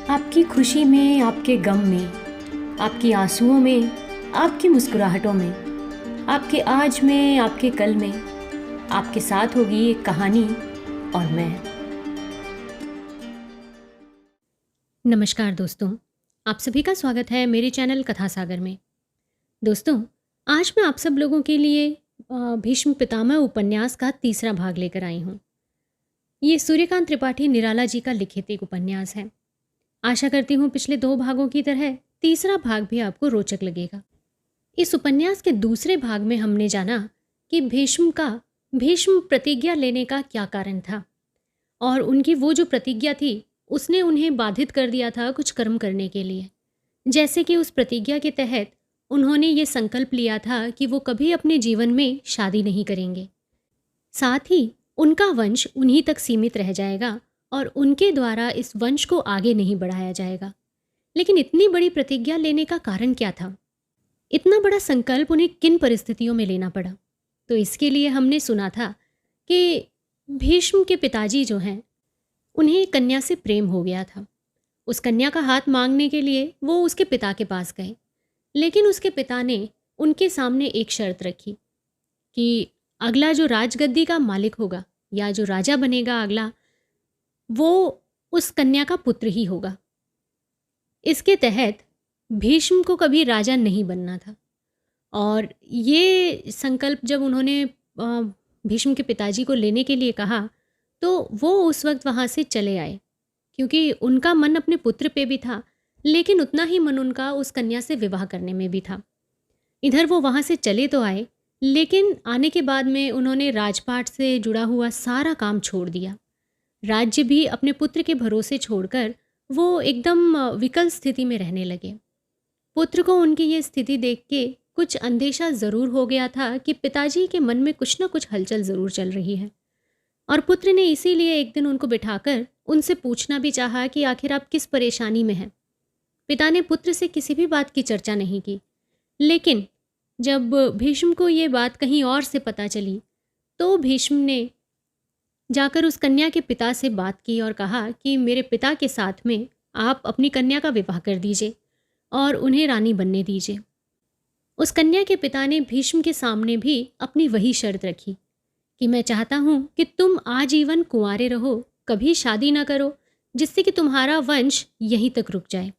आपकी खुशी में, आपके गम में, आपकी आंसुओं में, आपकी मुस्कुराहटों में, आपके आज में, आपके कल में, आपके साथ होगी एक कहानी और मैं। नमस्कार दोस्तों, आप सभी का स्वागत है मेरे चैनल कथा सागर में। दोस्तों, आज मैं आप सब लोगों के लिए भीष्म पितामह उपन्यास का तीसरा भाग लेकर आई हूँ। ये सूर्यकांत त्रिपाठी निराला जी का लिखित एक उपन्यास है। आशा करती हूँ पिछले 2 भागों की तरह तीसरा भाग भी आपको रोचक लगेगा। इस उपन्यास के दूसरे भाग में हमने जाना कि भीष्म प्रतिज्ञा लेने का क्या कारण था और उनकी वो जो प्रतिज्ञा थी उसने उन्हें बाधित कर दिया था कुछ कर्म करने के लिए। जैसे कि उस प्रतिज्ञा के तहत उन्होंने ये संकल्प लिया था कि वो कभी अपने जीवन में शादी नहीं करेंगे, साथ ही उनका वंश उन्हीं तक सीमित रह जाएगा और उनके द्वारा इस वंश को आगे नहीं बढ़ाया जाएगा। लेकिन इतनी बड़ी प्रतिज्ञा लेने का कारण क्या था? इतना बड़ा संकल्प उन्हें किन परिस्थितियों में लेना पड़ा? तो इसके लिए हमने सुना था कि भीष्म के पिताजी जो हैं, उन्हें एक कन्या से प्रेम हो गया था। उस कन्या का हाथ मांगने के लिए वो उसके पिता के पास गए, लेकिन उसके पिता ने उनके सामने एक शर्त रखी कि अगला जो राजगद्दी का मालिक होगा या जो राजा बनेगा अगला, वो उस कन्या का पुत्र ही होगा। इसके तहत भीष्म को कभी राजा नहीं बनना था। और ये संकल्प जब उन्होंने भीष्म के पिताजी को लेने के लिए कहा, तो वो उस वक्त वहाँ से चले आए, क्योंकि उनका मन अपने पुत्र पे भी था, लेकिन उतना ही मन उनका उस कन्या से विवाह करने में भी था। इधर वो वहाँ से चले तो आए, लेकिन आने के बाद में उन्होंने राजपाट से जुड़ा हुआ सारा काम छोड़ दिया। राज्य भी अपने पुत्र के भरोसे छोड़कर वो एकदम विकल स्थिति में रहने लगे। पुत्र को उनकी ये स्थिति देख के कुछ अंदेशा ज़रूर हो गया था कि पिताजी के मन में कुछ ना कुछ हलचल ज़रूर चल रही है। और पुत्र ने इसीलिए एक दिन उनको बिठाकर उनसे पूछना भी चाहा कि आखिर आप किस परेशानी में हैं। पिता ने पुत्र से किसी भी बात की चर्चा नहीं की, लेकिन जब भीष्म को ये बात कहीं और से पता चली, तो भीष्म ने जाकर उस कन्या के पिता से बात की और कहा कि मेरे पिता के साथ में आप अपनी कन्या का विवाह कर दीजिए और उन्हें रानी बनने दीजिए। उस कन्या के पिता ने भीष्म के सामने भी अपनी वही शर्त रखी कि मैं चाहता हूँ कि तुम आजीवन कुंवारे रहो, कभी शादी ना करो, जिससे कि तुम्हारा वंश यहीं तक रुक जाए।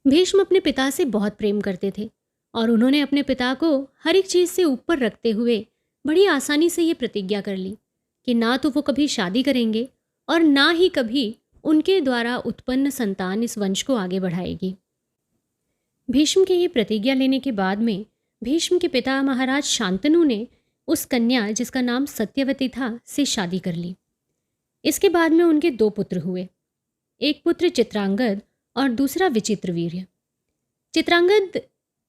भीष्म अपने पिता से बहुत प्रेम करते थे और उन्होंने अपने पिता को हर एक चीज़ से ऊपर रखते हुए बड़ी आसानी से ये प्रतिज्ञा कर ली कि ना तो वो कभी शादी करेंगे और ना ही कभी उनके द्वारा उत्पन्न संतान इस वंश को आगे बढ़ाएगी। भीष्म की ये प्रतिज्ञा लेने के बाद में भीष्म के पिता महाराज शांतनु ने उस कन्या, जिसका नाम सत्यवती था, से शादी कर ली। इसके बाद में उनके 2 पुत्र हुए, एक पुत्र चित्रांगद और दूसरा विचित्रवीर्य। चित्रांगद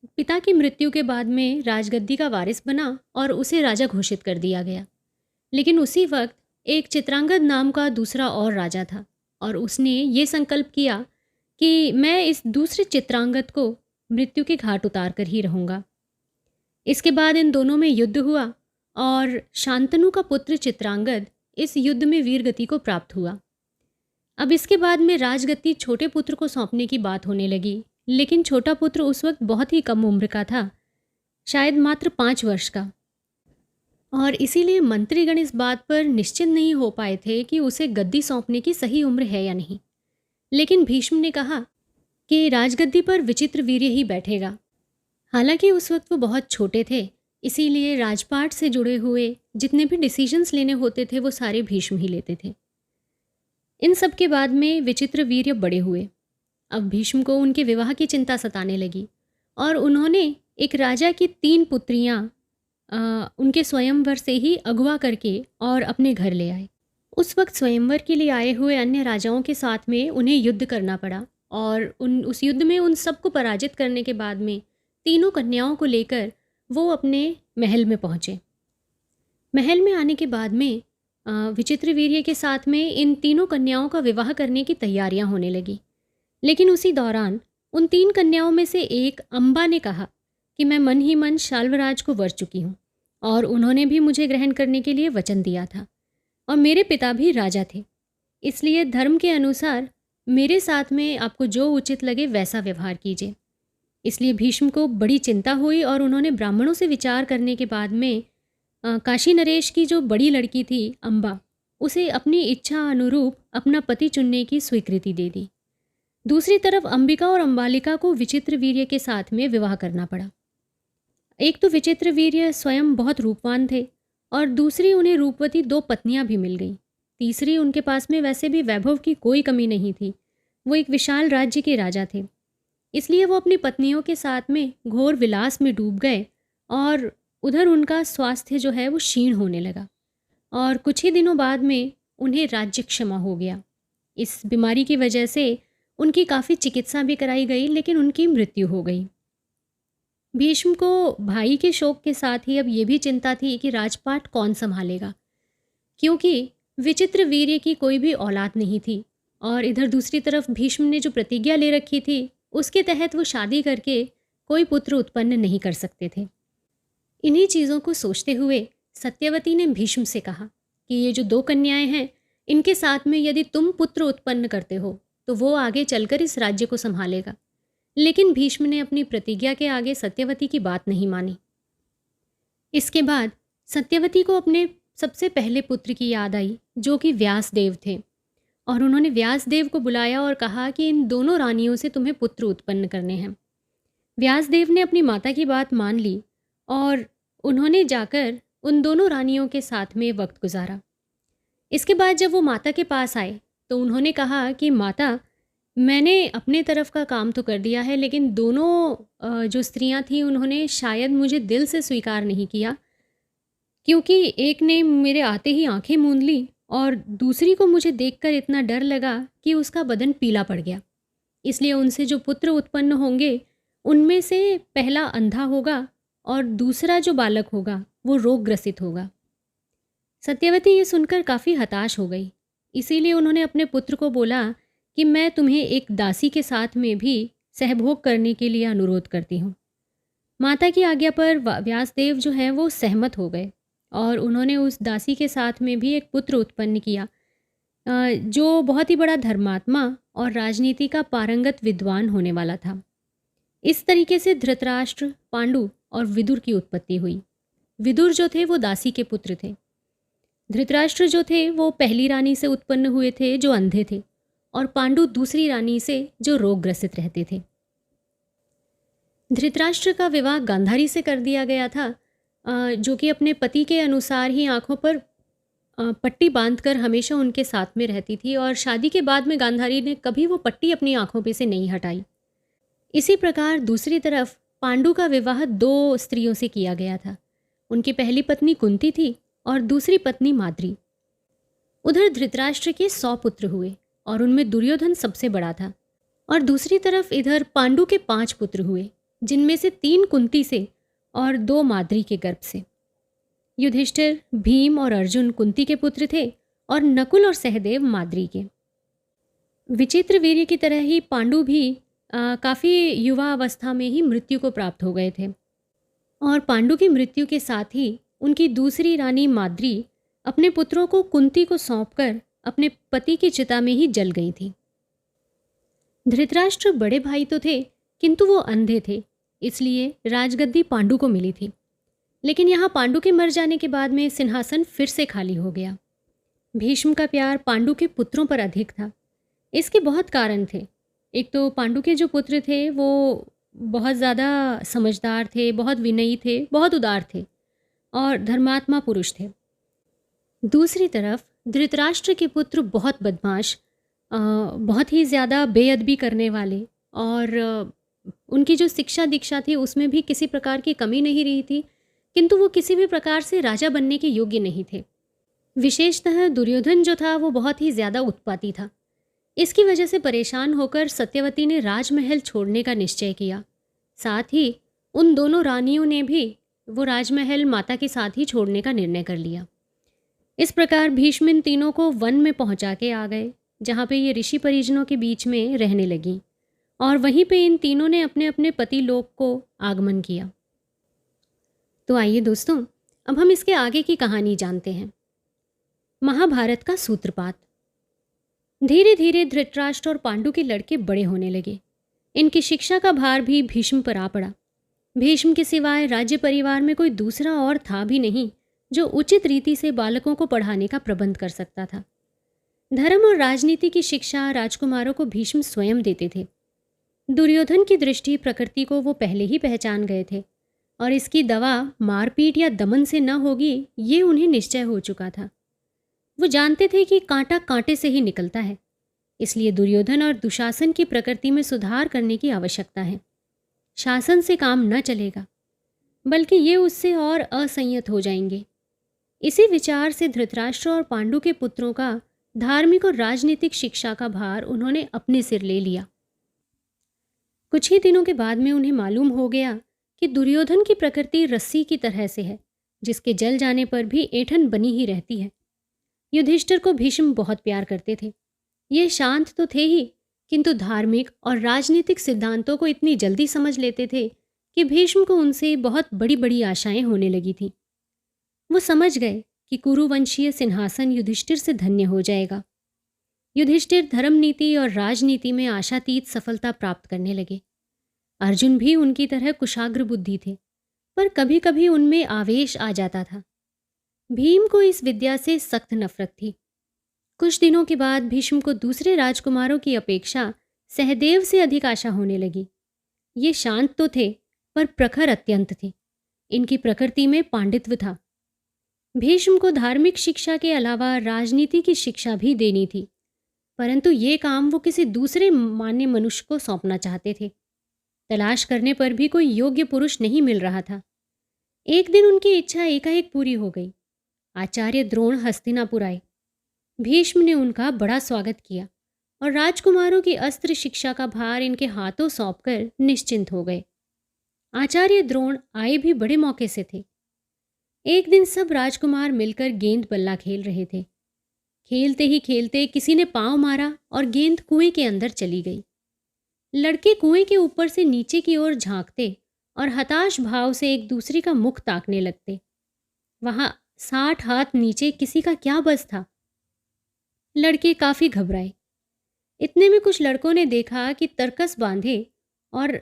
पिता की मृत्यु के बाद में राजगद्दी का वारिस बना और उसे राजा घोषित कर दिया गया। लेकिन उसी वक्त एक चित्रांगद नाम का दूसरा और राजा था और उसने ये संकल्प किया कि मैं इस दूसरे चित्रांगद को मृत्यु के घाट उतार कर ही रहूँगा। इसके बाद इन दोनों में युद्ध हुआ और शांतनु का पुत्र चित्रांगद इस युद्ध में वीरगति को प्राप्त हुआ। अब इसके बाद में राजगद्दी छोटे पुत्र को सौंपने की बात होने लगी, लेकिन छोटा पुत्र उस वक्त बहुत ही कम उम्र का था, शायद मात्र 5 वर्ष का, और इसीलिए मंत्रीगण इस बात पर निश्चित नहीं हो पाए थे कि उसे गद्दी सौंपने की सही उम्र है या नहीं। लेकिन भीष्म ने कहा कि राजगद्दी पर विचित्रवीर्य ही बैठेगा। हालांकि उस वक्त वो बहुत छोटे थे, इसीलिए राजपाट से जुड़े हुए जितने भी डिसीजंस लेने होते थे वो सारे भीष्म ही लेते थे। इन सब के बाद में विचित्रवीर्य बड़े हुए। अब भीष्म को उनके विवाह की चिंता सताने लगी और उन्होंने एक राजा की 3 पुत्रियां उनके स्वयंवर से ही अगवा करके और अपने घर ले आए। उस वक्त स्वयंवर के लिए आए हुए अन्य राजाओं के साथ में उन्हें युद्ध करना पड़ा और उस युद्ध में उन सबको पराजित करने के बाद में तीनों कन्याओं को लेकर वो अपने महल में पहुँचे। महल में आने के बाद में विचित्रवीर्य के साथ में इन तीनों कन्याओं का विवाह करने की तैयारियां होने लगी। लेकिन उसी दौरान उन 3 कन्याओं में से एक अम्बा ने कहा कि मैं मन ही मन शाल्वराज को वर चुकी हूँ और उन्होंने भी मुझे ग्रहण करने के लिए वचन दिया था और मेरे पिता भी राजा थे, इसलिए धर्म के अनुसार मेरे साथ में आपको जो उचित लगे वैसा व्यवहार कीजिए। इसलिए भीष्म को बड़ी चिंता हुई और उन्होंने ब्राह्मणों से विचार करने के बाद में काशी नरेश की जो बड़ी लड़की थी अम्बा, उसे अपनी इच्छा अनुरूप अपना पति चुनने की स्वीकृति दे दी। दूसरी तरफ अंबिका और अंबालिका को विचित्र वीर्य के साथ में विवाह करना पड़ा। एक तो विचित्र वीर्य स्वयं बहुत रूपवान थे और दूसरी उन्हें रूपवती 2 पत्नियां भी मिल गईं। तीसरी, उनके पास में वैसे भी वैभव की कोई कमी नहीं थी। वो एक विशाल राज्य के राजा थे। इसलिए वो अपनी पत्नियों के साथ में घोर विलास में डूब गए और उधर उनका स्वास्थ्य जो है वो क्षीण होने लगा और कुछ ही दिनों बाद में उन्हें राज्य क्षमा हो गया। इस बीमारी की वजह से उनकी काफ़ी चिकित्सा भी कराई गई, लेकिन उनकी मृत्यु हो गई। भीष्म को भाई के शोक के साथ ही अब ये भी चिंता थी कि राजपाट कौन संभालेगा, क्योंकि विचित्र वीर्य की कोई भी औलाद नहीं थी और इधर दूसरी तरफ भीष्म ने जो प्रतिज्ञा ले रखी थी उसके तहत वो शादी करके कोई पुत्र उत्पन्न नहीं कर सकते थे। इन्हीं चीज़ों को सोचते हुए सत्यवती ने भीष्म से कहा कि ये जो 2 कन्याएं हैं, इनके साथ में यदि तुम पुत्र उत्पन्न करते हो तो वो आगे चलकर इस राज्य को संभालेगा। लेकिन भीष्म ने अपनी प्रतिज्ञा के आगे सत्यवती की बात नहीं मानी। इसके बाद सत्यवती को अपने सबसे पहले पुत्र की याद आई, जो कि व्यासदेव थे, और उन्होंने व्यासदेव को बुलाया और कहा कि इन दोनों रानियों से तुम्हें पुत्र उत्पन्न करने हैं। व्यासदेव ने अपनी माता की बात मान ली और उन्होंने जाकर उन दोनों रानियों के साथ में वक्त गुजारा। इसके बाद जब वो माता के पास आए तो उन्होंने कहा कि माता, मैंने अपने तरफ का काम तो कर दिया है, लेकिन दोनों जो स्त्रियां थीं उन्होंने शायद मुझे दिल से स्वीकार नहीं किया, क्योंकि एक ने मेरे आते ही आंखें मूंद ली और दूसरी को मुझे देखकर इतना डर लगा कि उसका बदन पीला पड़ गया। इसलिए उनसे जो पुत्र उत्पन्न होंगे उनमें से पहला अंधा होगा और दूसरा जो बालक होगा वो रोग ग्रसित होगा। सत्यवती ये सुनकर काफ़ी हताश हो गई। इसीलिए उन्होंने अपने पुत्र को बोला कि मैं तुम्हें एक दासी के साथ में भी सहभोग करने के लिए अनुरोध करती हूँ। माता की आज्ञा पर व्यासदेव जो है वो सहमत हो गए और उन्होंने उस दासी के साथ में भी एक पुत्र उत्पन्न किया, जो बहुत ही बड़ा धर्मात्मा और राजनीति का पारंगत विद्वान होने वाला था। इस तरीके से धृतराष्ट्र, पांडु और विदुर की उत्पत्ति हुई। विदुर जो थे वो दासी के पुत्र थे। धृतराष्ट्र जो थे वो पहली रानी से उत्पन्न हुए थे जो अंधे थे, और पांडु दूसरी रानी से जो रोग ग्रसित रहते थे। धृतराष्ट्र का विवाह गांधारी से कर दिया गया था, जो कि अपने पति के अनुसार ही आंखों पर पट्टी बांधकर हमेशा उनके साथ में रहती थी, और शादी के बाद में गांधारी ने कभी वो पट्टी अपनी आंखों पे से नहीं हटाई। इसी प्रकार दूसरी तरफ पांडु का विवाह 2 स्त्रियों से किया गया था। उनकी पहली पत्नी कुंती थी और दूसरी पत्नी माद्री। उधर धृतराष्ट्र के 100 पुत्र हुए और उनमें दुर्योधन सबसे बड़ा था, और दूसरी तरफ इधर पांडु के 5 पुत्र हुए, जिनमें से 3 कुंती से और 2 माद्री के गर्भ से। युधिष्ठिर, भीम और अर्जुन कुंती के पुत्र थे और नकुल और सहदेव माद्री के। विचित्र वीर्य की तरह ही पांडु भी काफ़ी युवा अवस्था में ही मृत्यु को प्राप्त हो गए थे, और पांडु की मृत्यु के साथ ही उनकी दूसरी रानी माद्री अपने पुत्रों को कुंती को सौंपकर अपने पति की चिता में ही जल गई थी। धृतराष्ट्र बड़े भाई तो थे, किंतु वो अंधे थे, इसलिए राजगद्दी पांडु को मिली थी। लेकिन यहाँ पांडु के मर जाने के बाद में सिंहासन फिर से खाली हो गया। भीष्म का प्यार पांडु के पुत्रों पर अधिक था। इसके बहुत कारण थे। एक तो पांडु के जो पुत्र थे वो बहुत ज़्यादा समझदार थे, बहुत विनयी थे, बहुत उदार थे और धर्मात्मा पुरुष थे। दूसरी तरफ धृतराष्ट्र के पुत्र बहुत बदमाश, बहुत ही ज़्यादा बेअदबी करने वाले, और उनकी जो शिक्षा दीक्षा थी उसमें भी किसी प्रकार की कमी नहीं रही थी, किंतु वो किसी भी प्रकार से राजा बनने के योग्य नहीं थे। विशेषतः दुर्योधन जो था वो बहुत ही ज़्यादा उत्पाती था। इसकी वजह से परेशान होकर सत्यवती ने राजमहल छोड़ने का निश्चय किया। साथ ही उन दोनों रानियों ने भी वो राजमहल माता के साथ ही छोड़ने का निर्णय कर लिया। इस प्रकार भीष्म इन तीनों को वन में पहुंचा के आ गए, जहाँ पे ये ऋषि परिजनों के बीच में रहने लगी, और वहीं पे इन तीनों ने अपने अपने पति लोक को आगमन किया। तो आइए दोस्तों, अब हम इसके आगे की कहानी जानते हैं। महाभारत का सूत्रपात। धीरे धीरे धृतराष्ट्र और पांडु के लड़के बड़े होने लगे। इनकी शिक्षा का भार भी भीष्म पर आ पड़ा। भीष्म के सिवाय राज्य परिवार में कोई दूसरा और था भी नहीं जो उचित रीति से बालकों को पढ़ाने का प्रबंध कर सकता था। धर्म और राजनीति की शिक्षा राजकुमारों को भीष्म स्वयं देते थे। दुर्योधन की दृष्टि प्रकृति को वो पहले ही पहचान गए थे और इसकी दवा मारपीट या दमन से न होगी, ये उन्हें निश्चय हो चुका था। वो जानते थे कि कांटा कांटे से ही निकलता है, इसलिए दुर्योधन और दुशासन की प्रकृति में सुधार करने की आवश्यकता है। शासन से काम न चलेगा, बल्कि ये उससे और असंयत हो जाएंगे। इसी विचार से धृतराष्ट्र और पांडु के पुत्रों का धार्मिक और राजनीतिक शिक्षा का भार उन्होंने अपने सिर ले लिया। कुछ ही दिनों के बाद में उन्हें मालूम हो गया कि दुर्योधन की प्रकृति रस्सी की तरह से है, जिसके जल जाने पर भी ऐंठन बनी ही रहती है। युधिष्ठिर को भीष्म बहुत प्यार करते थे। ये शांत तो थे ही, किंतु धार्मिक और राजनीतिक सिद्धांतों को इतनी जल्दी समझ लेते थे कि भीष्म को उनसे बहुत बड़ी बड़ी आशाएं होने लगी थी। वो समझ गए कि कुरुवंशीय सिंहासन युधिष्ठिर से धन्य हो जाएगा। युधिष्ठिर धर्म नीति और राजनीति में आशातीत सफलता प्राप्त करने लगे। अर्जुन भी उनकी तरह कुशाग्र बुद्धि थे, पर कभी कभी उनमें आवेश आ जाता था। भीम को इस विद्या से सख्त नफरत थी। कुछ दिनों के बाद भीष्म को दूसरे राजकुमारों की अपेक्षा सहदेव से अधिक आशा होने लगी। ये शांत तो थे, पर प्रखर अत्यंत थे। इनकी प्रकृति में पांडित्य था। भीष्म को धार्मिक शिक्षा के अलावा राजनीति की शिक्षा भी देनी थी, परंतु ये काम वो किसी दूसरे मान्य मनुष्य को सौंपना चाहते थे। तलाश करने पर भी कोई योग्य पुरुष नहीं मिल रहा था। एक दिन उनकी इच्छा एकाएक पूरी हो गई। आचार्य द्रोण हस्तिनापुर आए। भीष्म ने उनका बड़ा स्वागत किया और राजकुमारों की अस्त्र शिक्षा का भार इनके हाथों सौंपकर निश्चिंत हो गए। आचार्य द्रोण आए भी बड़े मौके से थे। एक दिन सब राजकुमार मिलकर गेंद बल्ला खेल रहे थे। खेलते ही खेलते किसी ने पांव मारा और गेंद कुएं के अंदर चली गई। लड़के कुएं के ऊपर से नीचे की ओर झांकते और हताश भाव से एक दूसरे का मुख ताकने लगते। वहां 60 हाथ नीचे किसी का क्या बस था। लड़के काफी घबराए। इतने में कुछ लड़कों ने देखा कि तरकस बांधे और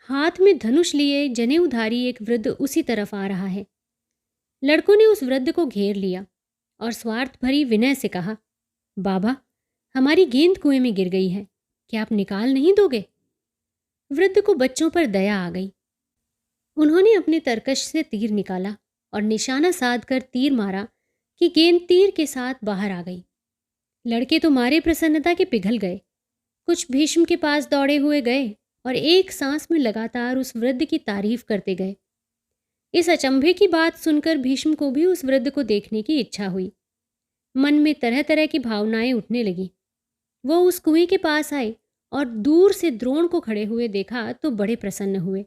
हाथ में धनुष लिए जनेऊधारी एक वृद्ध उसी तरफ आ रहा है। लड़कों ने उस वृद्ध को घेर लिया और स्वार्थ भरी विनय से कहा, बाबा, हमारी गेंद कुएं में गिर गई है, क्या आप निकाल नहीं दोगे? वृद्ध को बच्चों पर दया आ गई। उन्होंने अपने तरकश से तीर निकाला और निशाना साध कर तीर मारा कि गेंद तीर के साथ बाहर आ गई। लड़के तो मारे प्रसन्नता के पिघल गए। कुछ भीष्म के पास दौड़े हुए गए और एक सांस में लगातार उस वृद्ध की तारीफ करते गए। इस अचंभे की बात सुनकर भीष्म को भी उस वृद्ध को देखने की इच्छा हुई। मन में तरह तरह की भावनाएं उठने लगी। वो उस कुएं के पास आए और दूर से द्रोण को खड़े हुए देखा तो बड़े प्रसन्न हुए।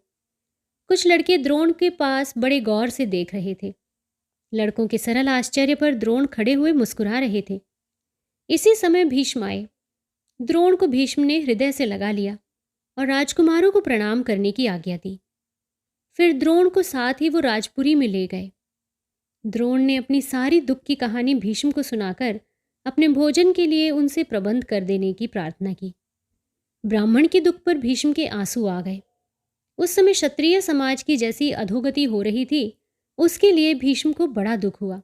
कुछ लड़के द्रोण के पास बड़े गौर से देख रहे थे। लड़कों के सरल आश्चर्य पर द्रोण खड़े हुए मुस्कुरा रहे थे। इसी समय भीष्म आए। द्रोण को भीष्म ने हृदय से लगा लिया और राजकुमारों को प्रणाम करने की आज्ञा दी। फिर द्रोण को साथ ही वो राजपुरी में ले गए। द्रोण ने अपनी सारी दुख की कहानी भीष्म को सुनाकर अपने भोजन के लिए उनसे प्रबंध कर देने की प्रार्थना की। ब्राह्मण के दुख पर भीष्म के आंसू आ गए। उस समय क्षत्रिय समाज की जैसी अधोगति हो रही थी, उसके लिए भीष्म को बड़ा दुख हुआ।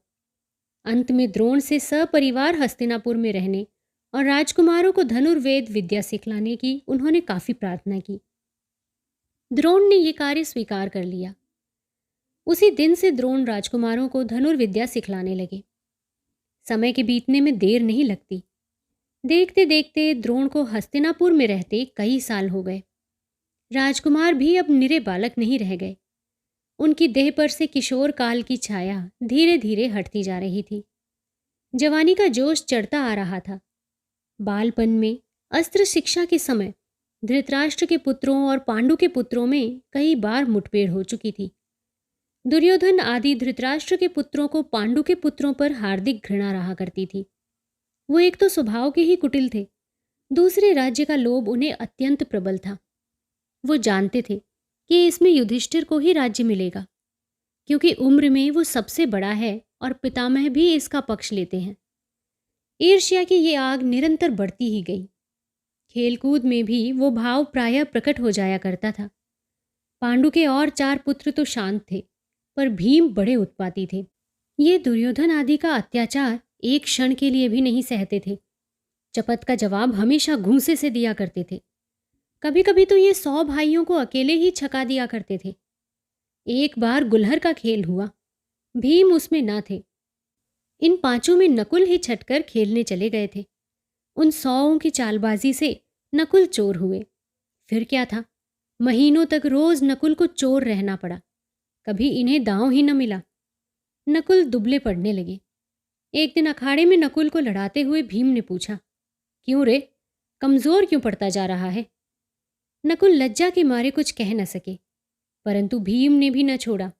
अंत में द्रोण से सपरिवार हस्तिनापुर में रहने और राजकुमारों को धनुर्वेद विद्या सिखलाने की उन्होंने काफी प्रार्थना की। द्रोण ने यह कार्य स्वीकार कर लिया। उसी दिन से द्रोण राजकुमारों को धनुर्विद्या सिखलाने लगे। समय के बीतने में देर नहीं लगती। देखते देखते द्रोण को हस्तिनापुर में रहते कई साल हो गए। राजकुमार भी अब निरे बालक नहीं रह गए। उनकी देह पर से किशोर काल की छाया धीरे धीरे हटती जा रही थी। जवानी का जोश चढ़ता आ रहा था। बालपन में अस्त्र शिक्षा के समय धृतराष्ट्र के पुत्रों और पांडु के पुत्रों में कई बार मुठभेड़ हो चुकी थी। दुर्योधन आदि धृतराष्ट्र के पुत्रों को पांडु के पुत्रों पर हार्दिक घृणा रहा करती थी। वो एक तो स्वभाव के ही कुटिल थे, दूसरे राज्य का लोभ उन्हें अत्यंत प्रबल था। वो जानते थे कि इसमें युधिष्ठिर को ही राज्य मिलेगा, क्योंकि उम्र में वो सबसे बड़ा है और पितामह भी इसका पक्ष लेते हैं। ईर्ष्या की ये आग निरंतर बढ़ती ही गई। खेलकूद में भी वो भाव प्रायः प्रकट हो जाया करता था। पांडु के और 4 पुत्र तो शांत थे, पर भीम बड़े उत्पाती थे। ये दुर्योधन आदि का अत्याचार एक क्षण के लिए भी नहीं सहते थे। चपत का जवाब हमेशा घूंसे से दिया करते थे। कभी कभी तो ये 100 भाइयों को अकेले ही छका दिया करते थे। एक बार गुलहर का खेल हुआ, भीम उसमें ना थे। इन पांचों में नकुल ही छटकर खेलने चले गए थे। उन 100 की चालबाजी से नकुल चोर हुए। फिर क्या था, महीनों तक रोज नकुल को चोर रहना पड़ा। कभी इन्हें दांव ही न मिला। नकुल दुबले पड़ने लगे। एक दिन अखाड़े में नकुल को लड़ाते हुए भीम ने पूछा, क्यों रे, कमजोर क्यों पड़ता जा रहा है? नकुल लज्जा के मारे कुछ कह न सके, परंतु भीम ने भी न छोड़ा।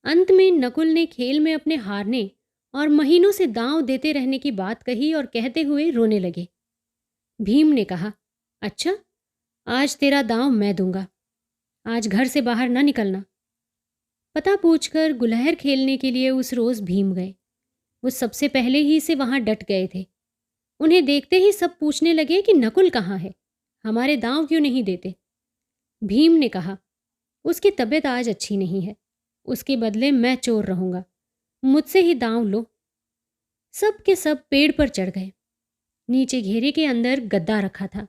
अंत में नकुल ने खेल में अपने हारने और महीनों से दांव देते रहने की बात कही और कहते हुए रोने लगे। भीम ने कहा, अच्छा, आज तेरा दांव मैं दूंगा। आज घर से बाहर न निकलना। पता पूछकर गुलहर खेलने के लिए उस रोज भीम गए। वो सबसे पहले ही से वहां डट गए थे। उन्हें देखते ही सब पूछने लगे कि नकुल कहाँ है, हमारे दांव क्यों नहीं देते? भीम ने कहा, उसकी तबीयत आज अच्छी नहीं है, उसके बदले मैं चोर रहूंगा, मुझसे ही दांव लो। सब के सब पेड़ पर चढ़ गए। नीचे घेरे के अंदर गद्दा रखा था।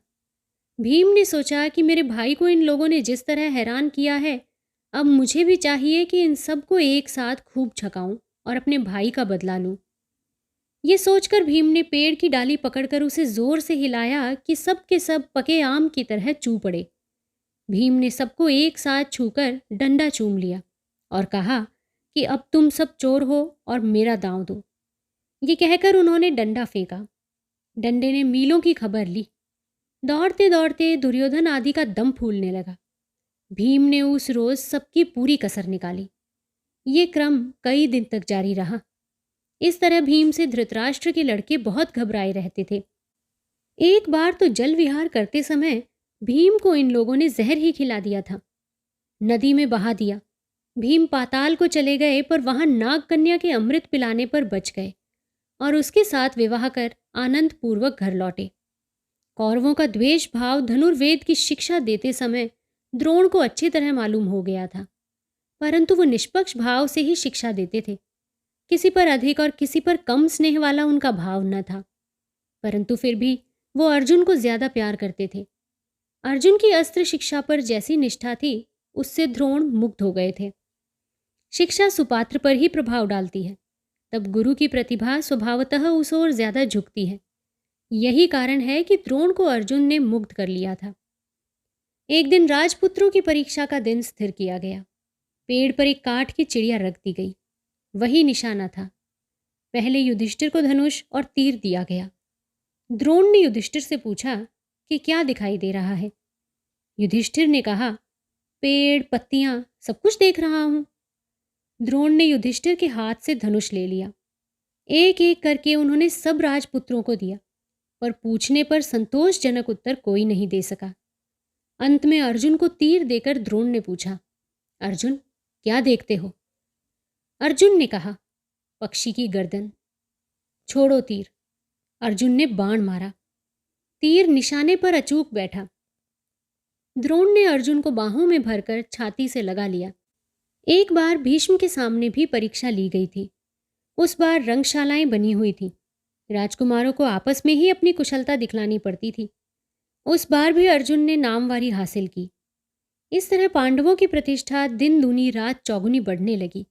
भीम ने सोचा कि मेरे भाई को इन लोगों ने जिस तरह हैरान किया है, अब मुझे भी चाहिए कि इन सबको एक साथ खूब छकाऊं और अपने भाई का बदला लूं। ये सोचकर भीम ने पेड़ की डाली पकड़कर उसे जोर से हिलाया कि सब के सब पके आम की तरह चू पड़े। भीम ने सबको एक साथ छूकर डंडा चूम लिया और कहा कि अब तुम सब चोर हो और मेरा दांव दो। ये कहकर उन्होंने डंडा फेंका। डंडे ने मीलों की खबर ली। दौड़ते दौड़ते दुर्योधन आदि का दम फूलने लगा। भीम ने उस रोज सबकी पूरी कसर निकाली। ये क्रम कई दिन तक जारी रहा। इस तरह भीम से धृतराष्ट्र के लड़के बहुत घबराए रहते थे। एक बार तो जल विहार करते समय भीम को इन लोगों ने जहर ही खिला दिया था। नदी में बहा दिया। भीम पाताल को चले गए, पर वहां नाग कन्या के अमृत पिलाने पर बच गए और उसके साथ विवाह कर आनंद पूर्वक घर लौटे। कौरवों का द्वेष भाव धनुर्वेद की शिक्षा देते समय द्रोण को अच्छी तरह मालूम हो गया था, परंतु वो निष्पक्ष भाव से ही शिक्षा देते थे। किसी पर अधिक और किसी पर कम स्नेह वाला उनका भाव न था, परंतु फिर भी वो अर्जुन को ज्यादा प्यार करते थे। अर्जुन की अस्त्र शिक्षा पर जैसी निष्ठा थी, उससे द्रोण मुग्ध हो गए थे। शिक्षा सुपात्र पर ही प्रभाव डालती है, तब गुरु की प्रतिभा स्वभावतः उस ओर ज्यादा झुकती है। यही कारण है कि द्रोण को अर्जुन ने मुग्ध कर लिया था। एक दिन राजपुत्रों की परीक्षा का दिन स्थिर किया गया। पेड़ पर एक काठ की चिड़िया रख दी गई। वही निशाना था। पहले युधिष्ठिर को धनुष और तीर दिया गया। द्रोण ने युधिष्ठिर से पूछा कि क्या दिखाई दे रहा है। युधिष्ठिर ने कहा, पेड़, पत्तियां, सब कुछ देख रहा हूं। द्रोण ने युधिष्ठिर के हाथ से धनुष ले लिया। एक एक करके उन्होंने सब राजपुत्रों को दिया, पर पूछने पर संतोषजनक उत्तर कोई नहीं दे सका। अंत में अर्जुन को तीर देकर द्रोण ने पूछा, अर्जुन, क्या देखते हो? अर्जुन ने कहा, पक्षी की गर्दन। छोड़ो तीर। अर्जुन ने बाण मारा। तीर निशाने पर अचूक बैठा। द्रोण ने अर्जुन को बाहों में भरकर छाती से लगा लिया। एक बार भीष्म के सामने भी परीक्षा ली गई थी। उस बार रंगशालाएं बनी हुई थी। राजकुमारों को आपस में ही अपनी कुशलता दिखलानी पड़ती थी। उस बार भी अर्जुन ने नामवारी हासिल की। इस तरह पांडवों की प्रतिष्ठा दिन दूनी रात चौगुनी बढ़ने लगी।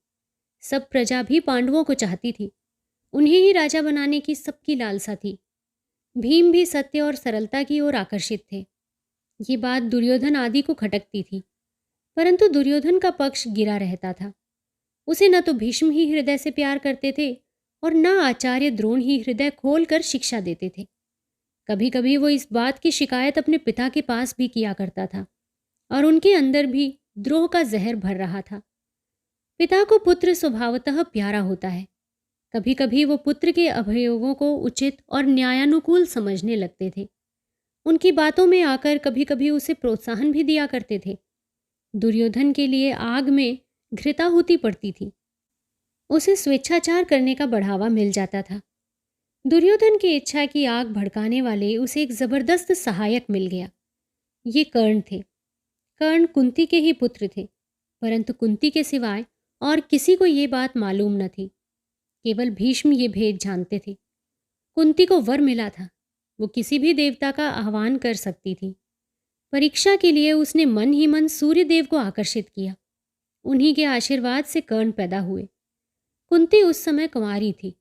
सब प्रजा भी पांडवों को चाहती थी। उन्हें ही राजा बनाने की सबकी लालसा थी। भीम भी सत्य और सरलता की ओर आकर्षित थे। ये बात दुर्योधन आदि को खटकती थी, परंतु दुर्योधन का पक्ष गिरा रहता था। उसे न तो भीष्म ही हृदय से प्यार करते थे और न आचार्य द्रोण ही हृदय खोलकर शिक्षा देते थे। कभी कभी वो इस बात की शिकायत अपने पिता के पास भी किया करता था और उनके अंदर भी द्रोह का जहर भर रहा था। पिता को पुत्र स्वभावतः प्यारा होता है। कभी कभी वो पुत्र के अभयोगों को उचित और न्यायानुकूल समझने लगते थे। उनकी बातों में आकर कभी कभी उसे प्रोत्साहन भी दिया करते थे। दुर्योधन के लिए आग में घृताहुति पड़ती थी। उसे स्वेच्छाचार करने का बढ़ावा मिल जाता था। दुर्योधन की इच्छा की आग भड़काने वाले उसे एक जबरदस्त सहायक मिल गया। ये कर्ण थे। कर्ण कुंती के ही पुत्र थे, परंतु कुंती के सिवाय और किसी को ये बात मालूम न थी। केवल भीष्म ये भेद जानते थे। कुंती को वर मिला था, वो किसी भी देवता का आह्वान कर सकती थी। परीक्षा के लिए उसने मन ही मन सूर्य देव को आकर्षित किया। उन्हीं के आशीर्वाद से कर्ण पैदा हुए। कुंती उस समय कुंवारी थी।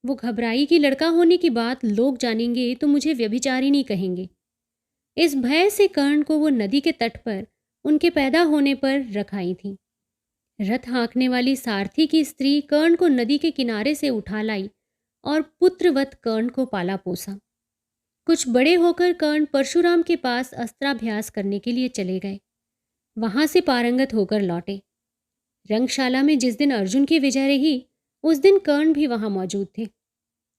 वो घबराई कि लड़का होने की बात लोग जानेंगे तो मुझे व्यभिचारिणी कहेंगे। इस भय से कर्ण को वो नदी के तट पर उनके पैदा होने पर रख आई थी। रथ हाँकने वाली सारथी की स्त्री कर्ण को नदी के किनारे से उठा लाई और पुत्रवत कर्ण को पाला पोसा। कुछ बड़े होकर कर्ण परशुराम के पास अस्त्राभ्यास करने के लिए चले गए। वहां से पारंगत होकर लौटे। रंगशाला में जिस दिन अर्जुन की विजय रही, उस दिन कर्ण भी वहां मौजूद थे।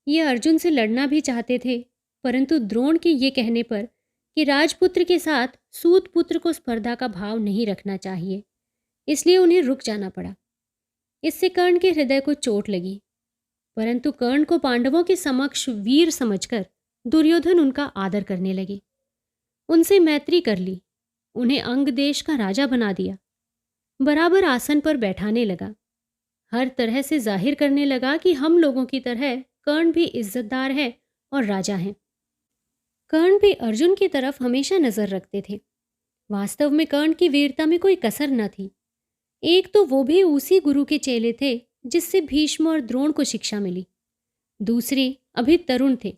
ये अर्जुन से लड़ना भी चाहते थे, परंतु द्रोण के ये कहने पर कि राजपुत्र के साथ सूत पुत्र को स्पर्धा का भाव नहीं रखना चाहिए, इसलिए उन्हें रुक जाना पड़ा। इससे कर्ण के हृदय को चोट लगी, परंतु कर्ण को पांडवों के समक्ष वीर समझकर दुर्योधन उनका आदर करने लगे। उनसे मैत्री कर ली, उन्हें अंग देश का राजा बना दिया, बराबर आसन पर बैठाने लगा। हर तरह से जाहिर करने लगा कि हम लोगों की तरह कर्ण भी इज्जतदार है और राजा हैं। कर्ण भी अर्जुन की तरफ हमेशा नजर रखते थे। वास्तव में कर्ण की वीरता में कोई कसर न थी। एक तो वो भी उसी गुरु के चेले थे जिससे भीष्म और द्रोण को शिक्षा मिली। दूसरे अभी तरुण थे,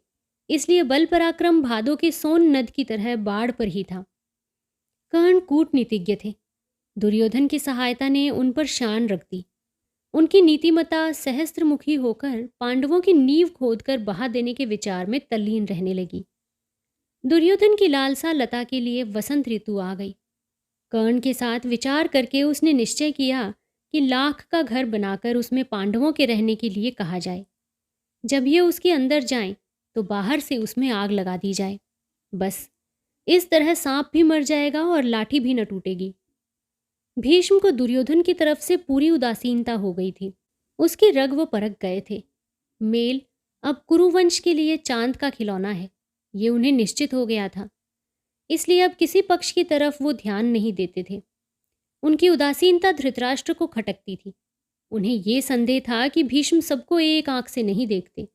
इसलिए बल पराक्रम भादों के सोन नद की तरह बाढ़ पर ही था। कर्ण कूटनीतिज्ञ थे। दुर्योधन की सहायता ने उन पर शान रख दी। उनकी नीतिमता सहस्त्रमुखी होकर पांडवों की नींव खोदकर बहा देने के विचार में तल्लीन रहने लगी। दुर्योधन की लालसा लता के लिए वसंत ऋतु आ गई। कर्ण के साथ विचार करके उसने निश्चय किया कि लाख का घर बनाकर उसमें पांडवों के रहने के लिए कहा जाए। जब ये उसके अंदर जाएं तो बाहर से उसमें आग लगा दी जाए। बस इस तरह सांप भी मर जाएगा और लाठी भी न टूटेगी। भीष्म को दुर्योधन की तरफ से पूरी उदासीनता हो गई थी। उसके रग वो परख गए थे। मेल अब कुरुवंश के लिए चांद का खिलौना है, ये उन्हें निश्चित हो गया था। इसलिए अब किसी पक्ष की तरफ वो ध्यान नहीं देते थे। उनकी उदासीनता धृतराष्ट्र को खटकती थी। उन्हें ये संदेह था कि भीष्म सबको एक आंख से नहीं देखते।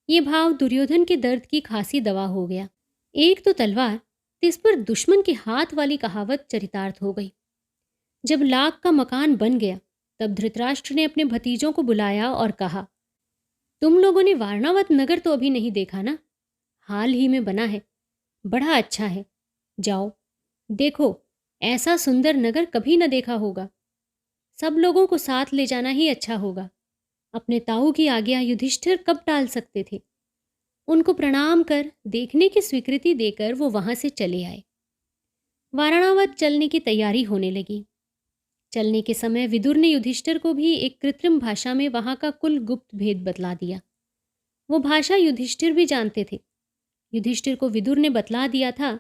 ये भाव दुर्योधन के दर्द की खासी दवा हो गया। एक तो तलवार, तिस पर दुश्मन के हाथ वाली कहावत चरितार्थ हो गई। जब लाख का मकान बन गया, तब धृतराष्ट्र ने अपने भतीजों को बुलाया और कहा, तुम लोगों ने वारणावत नगर तो अभी नहीं देखा ना? हाल ही में बना है, बड़ा अच्छा है। जाओ देखो, ऐसा सुंदर नगर कभी न देखा होगा। सब लोगों को साथ ले जाना ही अच्छा होगा। अपने ताऊ की आज्ञा युधिष्ठिर कब टाल सकते थे? उनको प्रणाम कर देखने की स्वीकृति देकर वो वहां से चले आए। वारणावत चलने की तैयारी होने लगी। चलने के समय विदुर ने युधिष्ठिर को भी एक कृत्रिम भाषा में वहां का कुल गुप्त भेद बतला दिया। वो भाषा युधिष्ठिर भी जानते थे। युधिष्ठिर को विदुर ने बतला दिया था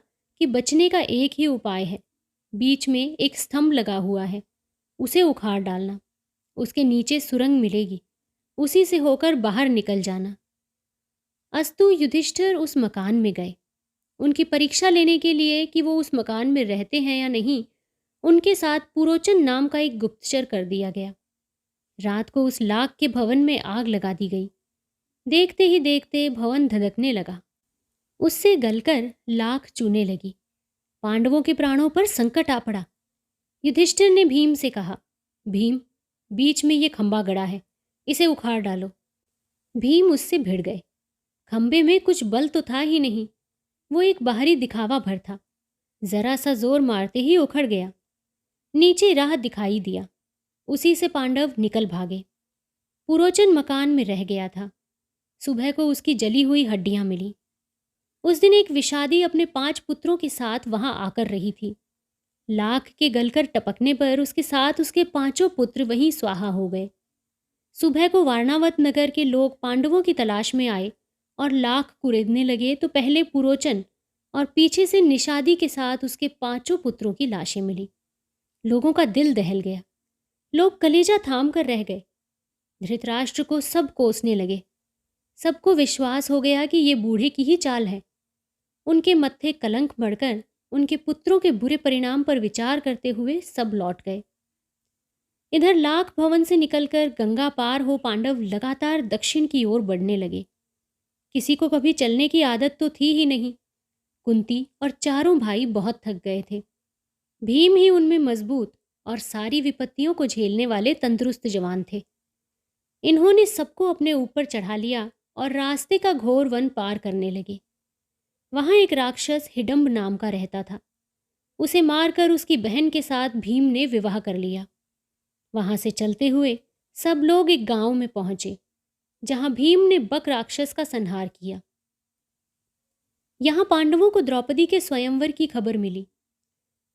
कि बचने का एक ही उपाय है। बीच में एक स्तंभ लगा हुआ है, उसे उखाड़ डालना। उसके नीचे सुरंग मिलेगी, उसी से होकर बाहर निकल जाना। अस्तु युधिष्ठिर उस मकान में गए। उनकी परीक्षा लेने के लिए कि वो उस मकान में रहते हैं या नहीं, उनके साथ पुरोचन नाम का एक गुप्तचर कर दिया गया। रात को उस लाख के भवन में आग लगा दी गई। देखते ही देखते भवन धधकने लगा। उससे गलकर लाख चूने लगी। पांडवों के प्राणों पर संकट आ पड़ा। युधिष्ठिर ने भीम से कहा, भीम, बीच में ये खंबा गड़ा है, इसे उखाड़ डालो। भीम उससे भिड़ गए। खंबे में कुछ बल तो था ही नहीं, वो एक बाहरी दिखावा भर था। जरा सा जोर मारते ही उखड़ गया। नीचे राह दिखाई दिया, उसी से पांडव निकल भागे। पुरोचन मकान में रह गया था। सुबह को उसकी जली हुई हड्डियां मिली। उस दिन एक विषादी अपने 5 पुत्रों के साथ वहां आकर रही थी। लाख के गलकर टपकने पर उसके साथ उसके 5 पुत्र वहीं स्वाहा हो गए। सुबह को वारणावत नगर के लोग पांडवों की तलाश में आए और लाख कुरेदने लगे तो पहले पुरोचन और पीछे से निषादी के साथ उसके 5 पुत्रों की लाशें मिली। लोगों का दिल दहल गया। लोग कलेजा थाम कर रह गए। धृतराष्ट्र को सब कोसने लगे। सबको विश्वास हो गया कि ये बूढ़े की ही चाल है। उनके मत्थे कलंक बढ़कर उनके पुत्रों के बुरे परिणाम पर विचार करते हुए सब लौट गए। इधर लाख भवन से निकलकर गंगा पार हो पांडव लगातार दक्षिण की ओर बढ़ने लगे। किसी को कभी चलने की आदत तो थी ही नहीं। कुंती और चारों भाई बहुत थक गए थे। भीम ही उनमें मजबूत और सारी विपत्तियों को झेलने वाले तंदुरुस्त जवान थे। इन्होंने सबको अपने ऊपर चढ़ा लिया और रास्ते का घोर वन पार करने लगे। वहां एक राक्षस हिडंब नाम का रहता था। उसे मारकर उसकी बहन के साथ भीम ने विवाह कर लिया। वहां से चलते हुए सब लोग एक गांव में पहुंचे, जहां भीम ने बक राक्षस का संहार किया। यहां पांडवों को द्रौपदी के स्वयंवर की खबर मिली।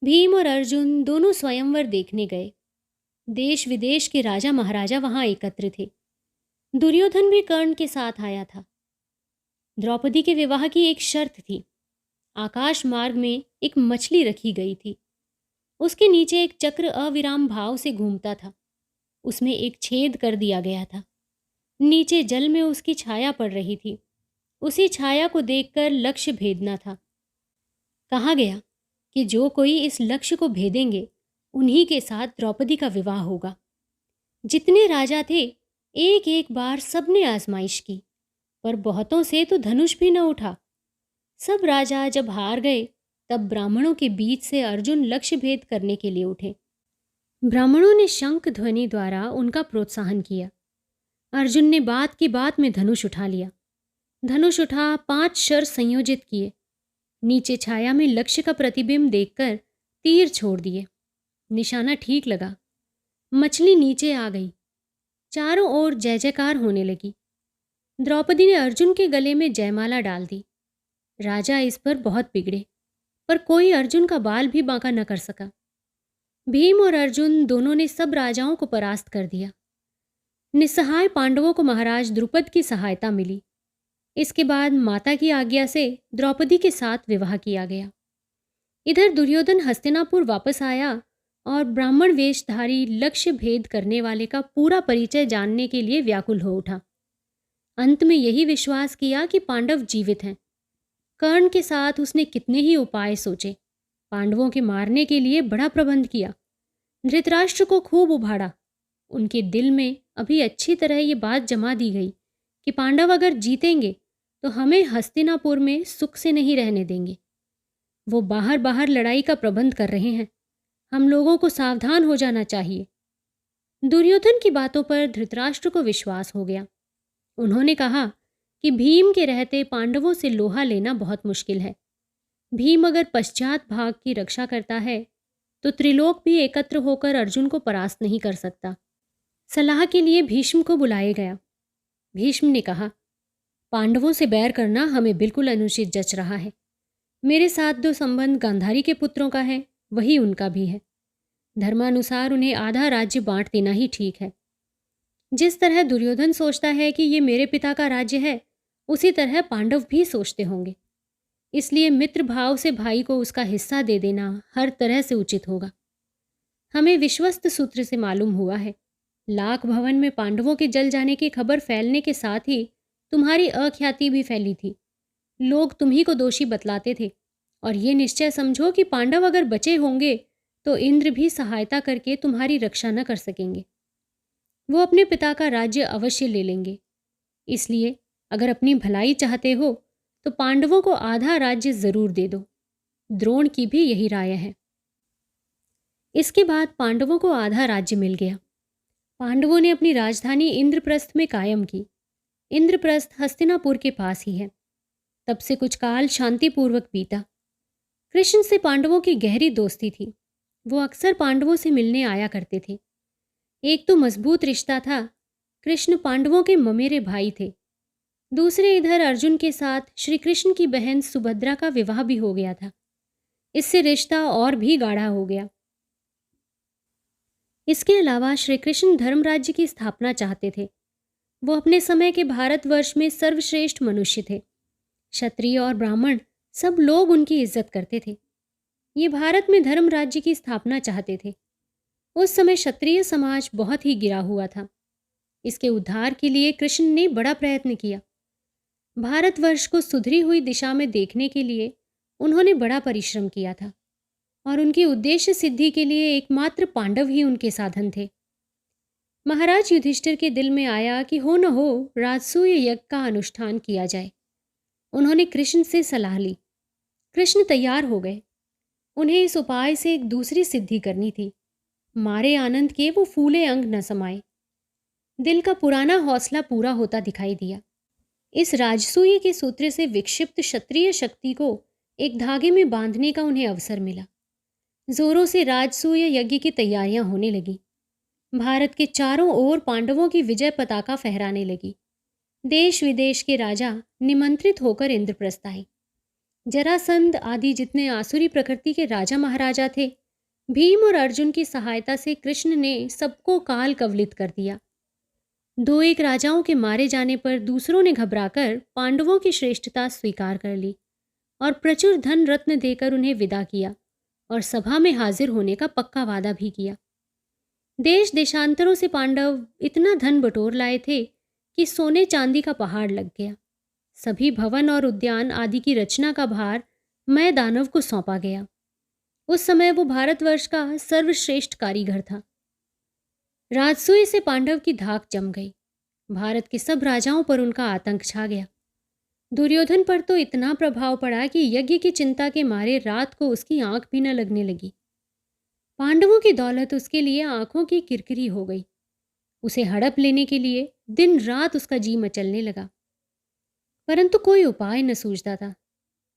भीम और अर्जुन दोनों स्वयंवर देखने गए। देश विदेश के राजा महाराजा वहां एकत्र थे। दुर्योधन भी कर्ण के साथ आया था। द्रौपदी के विवाह की एक शर्त थी। आकाश मार्ग में एक मछली रखी गई थी। उसके नीचे एक चक्र अविराम भाव से घूमता था। उसमें एक छेद कर दिया गया था। नीचे जल में उसकी छाया पड़ रही थी। उसी छाया को देखकर लक्ष्य भेदना था। कहा गया कि जो कोई इस लक्ष्य को भेदेंगे उन्हीं के साथ द्रौपदी का विवाह होगा। जितने राजा थे एक एक बार सबने आजमाइश की, पर बहुतों से तो धनुष भी न उठा। सब राजा जब हार गए तब ब्राह्मणों के बीच से अर्जुन लक्ष्य भेद करने के लिए उठे। ब्राह्मणों ने शंख ध्वनि द्वारा उनका प्रोत्साहन किया। अर्जुन ने बात की बात में धनुष उठा लिया। धनुष उठा, 5 शर संयोजित किए। नीचे छाया में लक्ष्य का प्रतिबिंब देखकर तीर छोड़ दिए। निशाना ठीक लगा। मछली नीचे आ गई। चारों ओर जय जयकार होने लगी। द्रौपदी ने अर्जुन के गले में जयमाला डाल दी। राजा इस पर बहुत बिगड़े, पर कोई अर्जुन का बाल भी बांका न कर सका। भीम और अर्जुन दोनों ने सब राजाओं को परास्त कर दिया। निस्सहाय पांडवों को महाराज द्रुपद की सहायता मिली। इसके बाद माता की आज्ञा से द्रौपदी के साथ विवाह किया गया। इधर दुर्योधन हस्तिनापुर वापस आया और ब्राह्मण वेशधारी लक्ष्य भेद करने वाले का पूरा परिचय जानने के लिए व्याकुल हो उठा। अंत में यही विश्वास किया कि पांडव जीवित हैं। कर्ण के साथ उसने कितने ही उपाय सोचे। पांडवों के मारने के लिए बड़ा प्रबंध किया। धृतराष्ट्र को खूब उभाड़ा। उनके दिल में अभी अच्छी तरह ये बात जमा दी गई कि पांडव अगर जीतेंगे तो हमें हस्तिनापुर में सुख से नहीं रहने देंगे। वो बाहर बाहर लड़ाई का प्रबंध कर रहे हैं। हम लोगों को सावधान हो जाना चाहिए। दुर्योधन की बातों पर धृतराष्ट्र को विश्वास हो गया। उन्होंने कहा कि भीम के रहते पांडवों से लोहा लेना बहुत मुश्किल है। भीम अगर पश्चात भाग की रक्षा करता है तो त्रिलोक भी एकत्र होकर अर्जुन को परास्त नहीं कर सकता। सलाह के लिए भीष्म को बुलाया गया। भीष्म ने कहा, पांडवों से बैर करना हमें बिल्कुल अनुचित जच रहा है। मेरे साथ जो संबंध गांधारी के पुत्रों का है वही उनका भी है। धर्मानुसार उन्हें आधा राज्य बांट देना ही ठीक है। जिस तरह दुर्योधन सोचता है कि ये मेरे पिता का राज्य है, उसी तरह पांडव भी सोचते होंगे। इसलिए मित्र भाव से भाई को उसका हिस्सा दे देना हर तरह से उचित होगा। हमें विश्वस्त सूत्र से मालूम हुआ है, लाख भवन में पांडवों के जल जाने की खबर फैलने के साथ ही तुम्हारी अख्याति भी फैली थी। लोग तुम्ही को दोषी बतलाते थे और ये निश्चय समझो कि पांडव अगर बचे होंगे तो इंद्र भी सहायता करके तुम्हारी रक्षा न कर सकेंगे। वो अपने पिता का राज्य अवश्य ले लेंगे। इसलिए अगर अपनी भलाई चाहते हो तो पांडवों को आधा राज्य जरूर दे दो। द्रोण की भी यही राय है। इसके बाद पांडवों को आधा राज्य मिल गया। पांडवों ने अपनी राजधानी इंद्रप्रस्थ में कायम की। इंद्रप्रस्थ हस्तिनापुर के पास ही है। तब से कुछ काल शांतिपूर्वक बीता। कृष्ण से पांडवों की गहरी दोस्ती थी। वो अक्सर पांडवों से मिलने आया करते थे। एक तो मजबूत रिश्ता था। कृष्ण पांडवों के ममेरे भाई थे। दूसरे इधर अर्जुन के साथ श्री कृष्ण की बहन सुभद्रा का विवाह भी हो गया था। इससे रिश्ता और भी गाढ़ा हो गया। इसके अलावा श्री कृष्ण धर्मराज्य की स्थापना चाहते थे। वो अपने समय के भारतवर्ष में सर्वश्रेष्ठ मनुष्य थे। क्षत्रिय और ब्राह्मण सब लोग उनकी इज्जत करते थे। ये भारत में धर्म राज्य की स्थापना चाहते थे। उस समय क्षत्रिय समाज बहुत ही गिरा हुआ था। इसके उद्धार के लिए कृष्ण ने बड़ा प्रयत्न किया। भारतवर्ष को सुधरी हुई दिशा में देखने के लिए उन्होंने बड़ा परिश्रम किया था और उनकी उद्देश्य सिद्धि के लिए एकमात्र पांडव ही उनके साधन थे। महाराज युधिष्ठिर के दिल में आया कि हो न हो राजसूय यज्ञ का अनुष्ठान किया जाए। उन्होंने कृष्ण से सलाह ली। कृष्ण तैयार हो गए। उन्हें इस उपाय से एक दूसरी सिद्धि करनी थी। मारे आनंद के वो फूले अंग न समाये। दिल का पुराना हौसला पूरा होता दिखाई दिया। इस राजसूय के सूत्र से विक्षिप्त क्षत्रिय शक्ति को एक धागे में बांधने का उन्हें अवसर मिला। जोरों से राजसूय यज्ञ की तैयारियां होने लगी। भारत के चारों ओर पांडवों की विजय पताका फहराने लगी। देश विदेश के राजा निमंत्रित होकर इंद्रप्रस्थ आए। जरासंध आदि जितने आसुरी प्रकृति के राजा महाराजा थे, भीम और अर्जुन की सहायता से कृष्ण ने सबको काल कवलित कर दिया। दो एक राजाओं के मारे जाने पर दूसरों ने घबराकर पांडवों की श्रेष्ठता स्वीकार कर ली और प्रचुर धन रत्न देकर उन्हें विदा किया और सभा में हाजिर होने का पक्का वादा भी किया। देश देशांतरों से पांडव इतना धन बटोर लाए थे कि सोने चांदी का पहाड़ लग गया। सभी भवन और उद्यान आदि की रचना का भार मैं दानव को सौंपा गया। उस समय वो भारतवर्ष का सर्वश्रेष्ठ कारीगर था। राजसूय से पांडव की धाक जम गई। भारत के सब राजाओं पर उनका आतंक छा गया। दुर्योधन पर तो इतना प्रभाव पड़ा कि यज्ञ की चिंता के मारे रात को उसकी आंख भी न लगने लगी। पांडवों की दौलत उसके लिए आंखों की किरकिरी हो गई। उसे हड़प लेने के लिए दिन रात उसका जी मचलने लगा, परंतु कोई उपाय न सूझता था।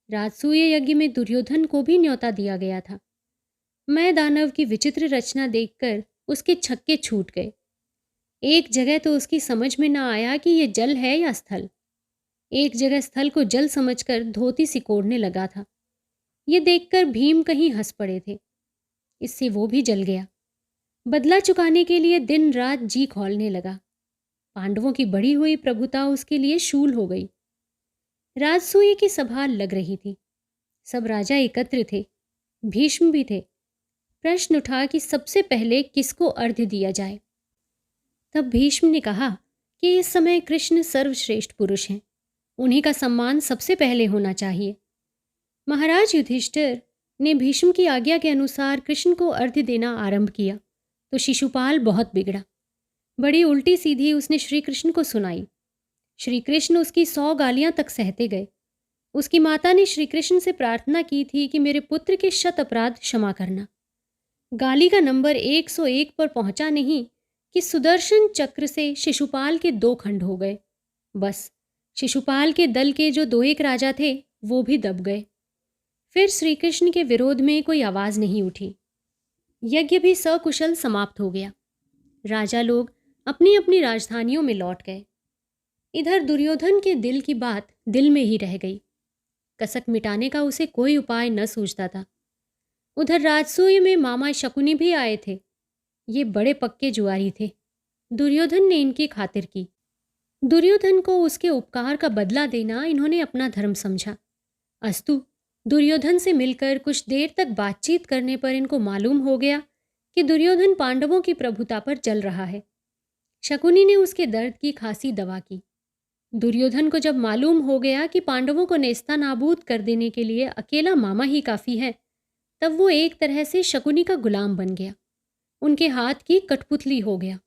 राजसूय यज्ञ में दुर्योधन को भी न्योता दिया गया था। मैं दानव की विचित्र रचना देखकर उसके छक्के छूट गए। एक जगह तो उसकी समझ में न आया कि यह जल है या स्थल। एक जगह स्थल को जल समझकर धोती सिकोड़ने लगा था। ये देखकर भीम कहीं हंस पड़े थे। इससे वो भी जल गया। बदला चुकाने के लिए दिन रात जी खौलने लगा। पांडवों की बढ़ी हुई प्रभुता उसके लिए शूल हो गई। राजसूय की सभा लग रही थी। सब राजा एकत्र थे। भीष्म भी थे। प्रश्न उठा कि सबसे पहले किसको अर्घ्य दिया जाए। तब भीष्म ने कहा कि इस समय कृष्ण सर्वश्रेष्ठ पुरुष हैं, उन्हीं का सम्मान सबसे पहले होना चाहिए। महाराज युधिष्ठिर ने भीष्म की आज्ञा के अनुसार कृष्ण को अर्घ्य देना आरंभ किया तो शिशुपाल बहुत बिगड़ा। बड़ी उल्टी सीधी उसने श्री कृष्ण को सुनाई। श्री कृष्ण उसकी 100 गालियां तक सहते गए। उसकी माता ने श्री कृष्ण से प्रार्थना की थी कि मेरे पुत्र के शत अपराध क्षमा करना। गाली का नंबर 101 पर पहुंचा नहीं कि सुदर्शन चक्र से शिशुपाल के 2 खंड हो गए। बस शिशुपाल के दल के जो 2 एक राजा थे वो भी दब गए। फिर श्री कृष्ण के विरोध में कोई आवाज नहीं उठी। यज्ञ भी सकुशल समाप्त हो गया। राजा लोग अपनी अपनी राजधानियों में लौट गए। इधर दुर्योधन के दिल की बात दिल में ही रह गई। कसक मिटाने का उसे कोई उपाय न सूझता था। उधर राजसूय में मामा शकुनी भी आए थे। ये बड़े पक्के जुआरी थे। दुर्योधन ने इनकी खातिर की। दुर्योधन को उसके उपकार का बदला देना इन्होंने अपना धर्म समझा। अस्तु दुर्योधन से मिलकर कुछ देर तक बातचीत करने पर इनको मालूम हो गया कि दुर्योधन पांडवों की प्रभुता पर जल रहा है। शकुनी ने उसके दर्द की खासी दवा की। दुर्योधन को जब मालूम हो गया कि पांडवों को नेस्तानाबूद कर देने के लिए अकेला मामा ही काफी है, तब वो एक तरह से शकुनी का गुलाम बन गया। उनके हाथ की कठपुतली हो गया।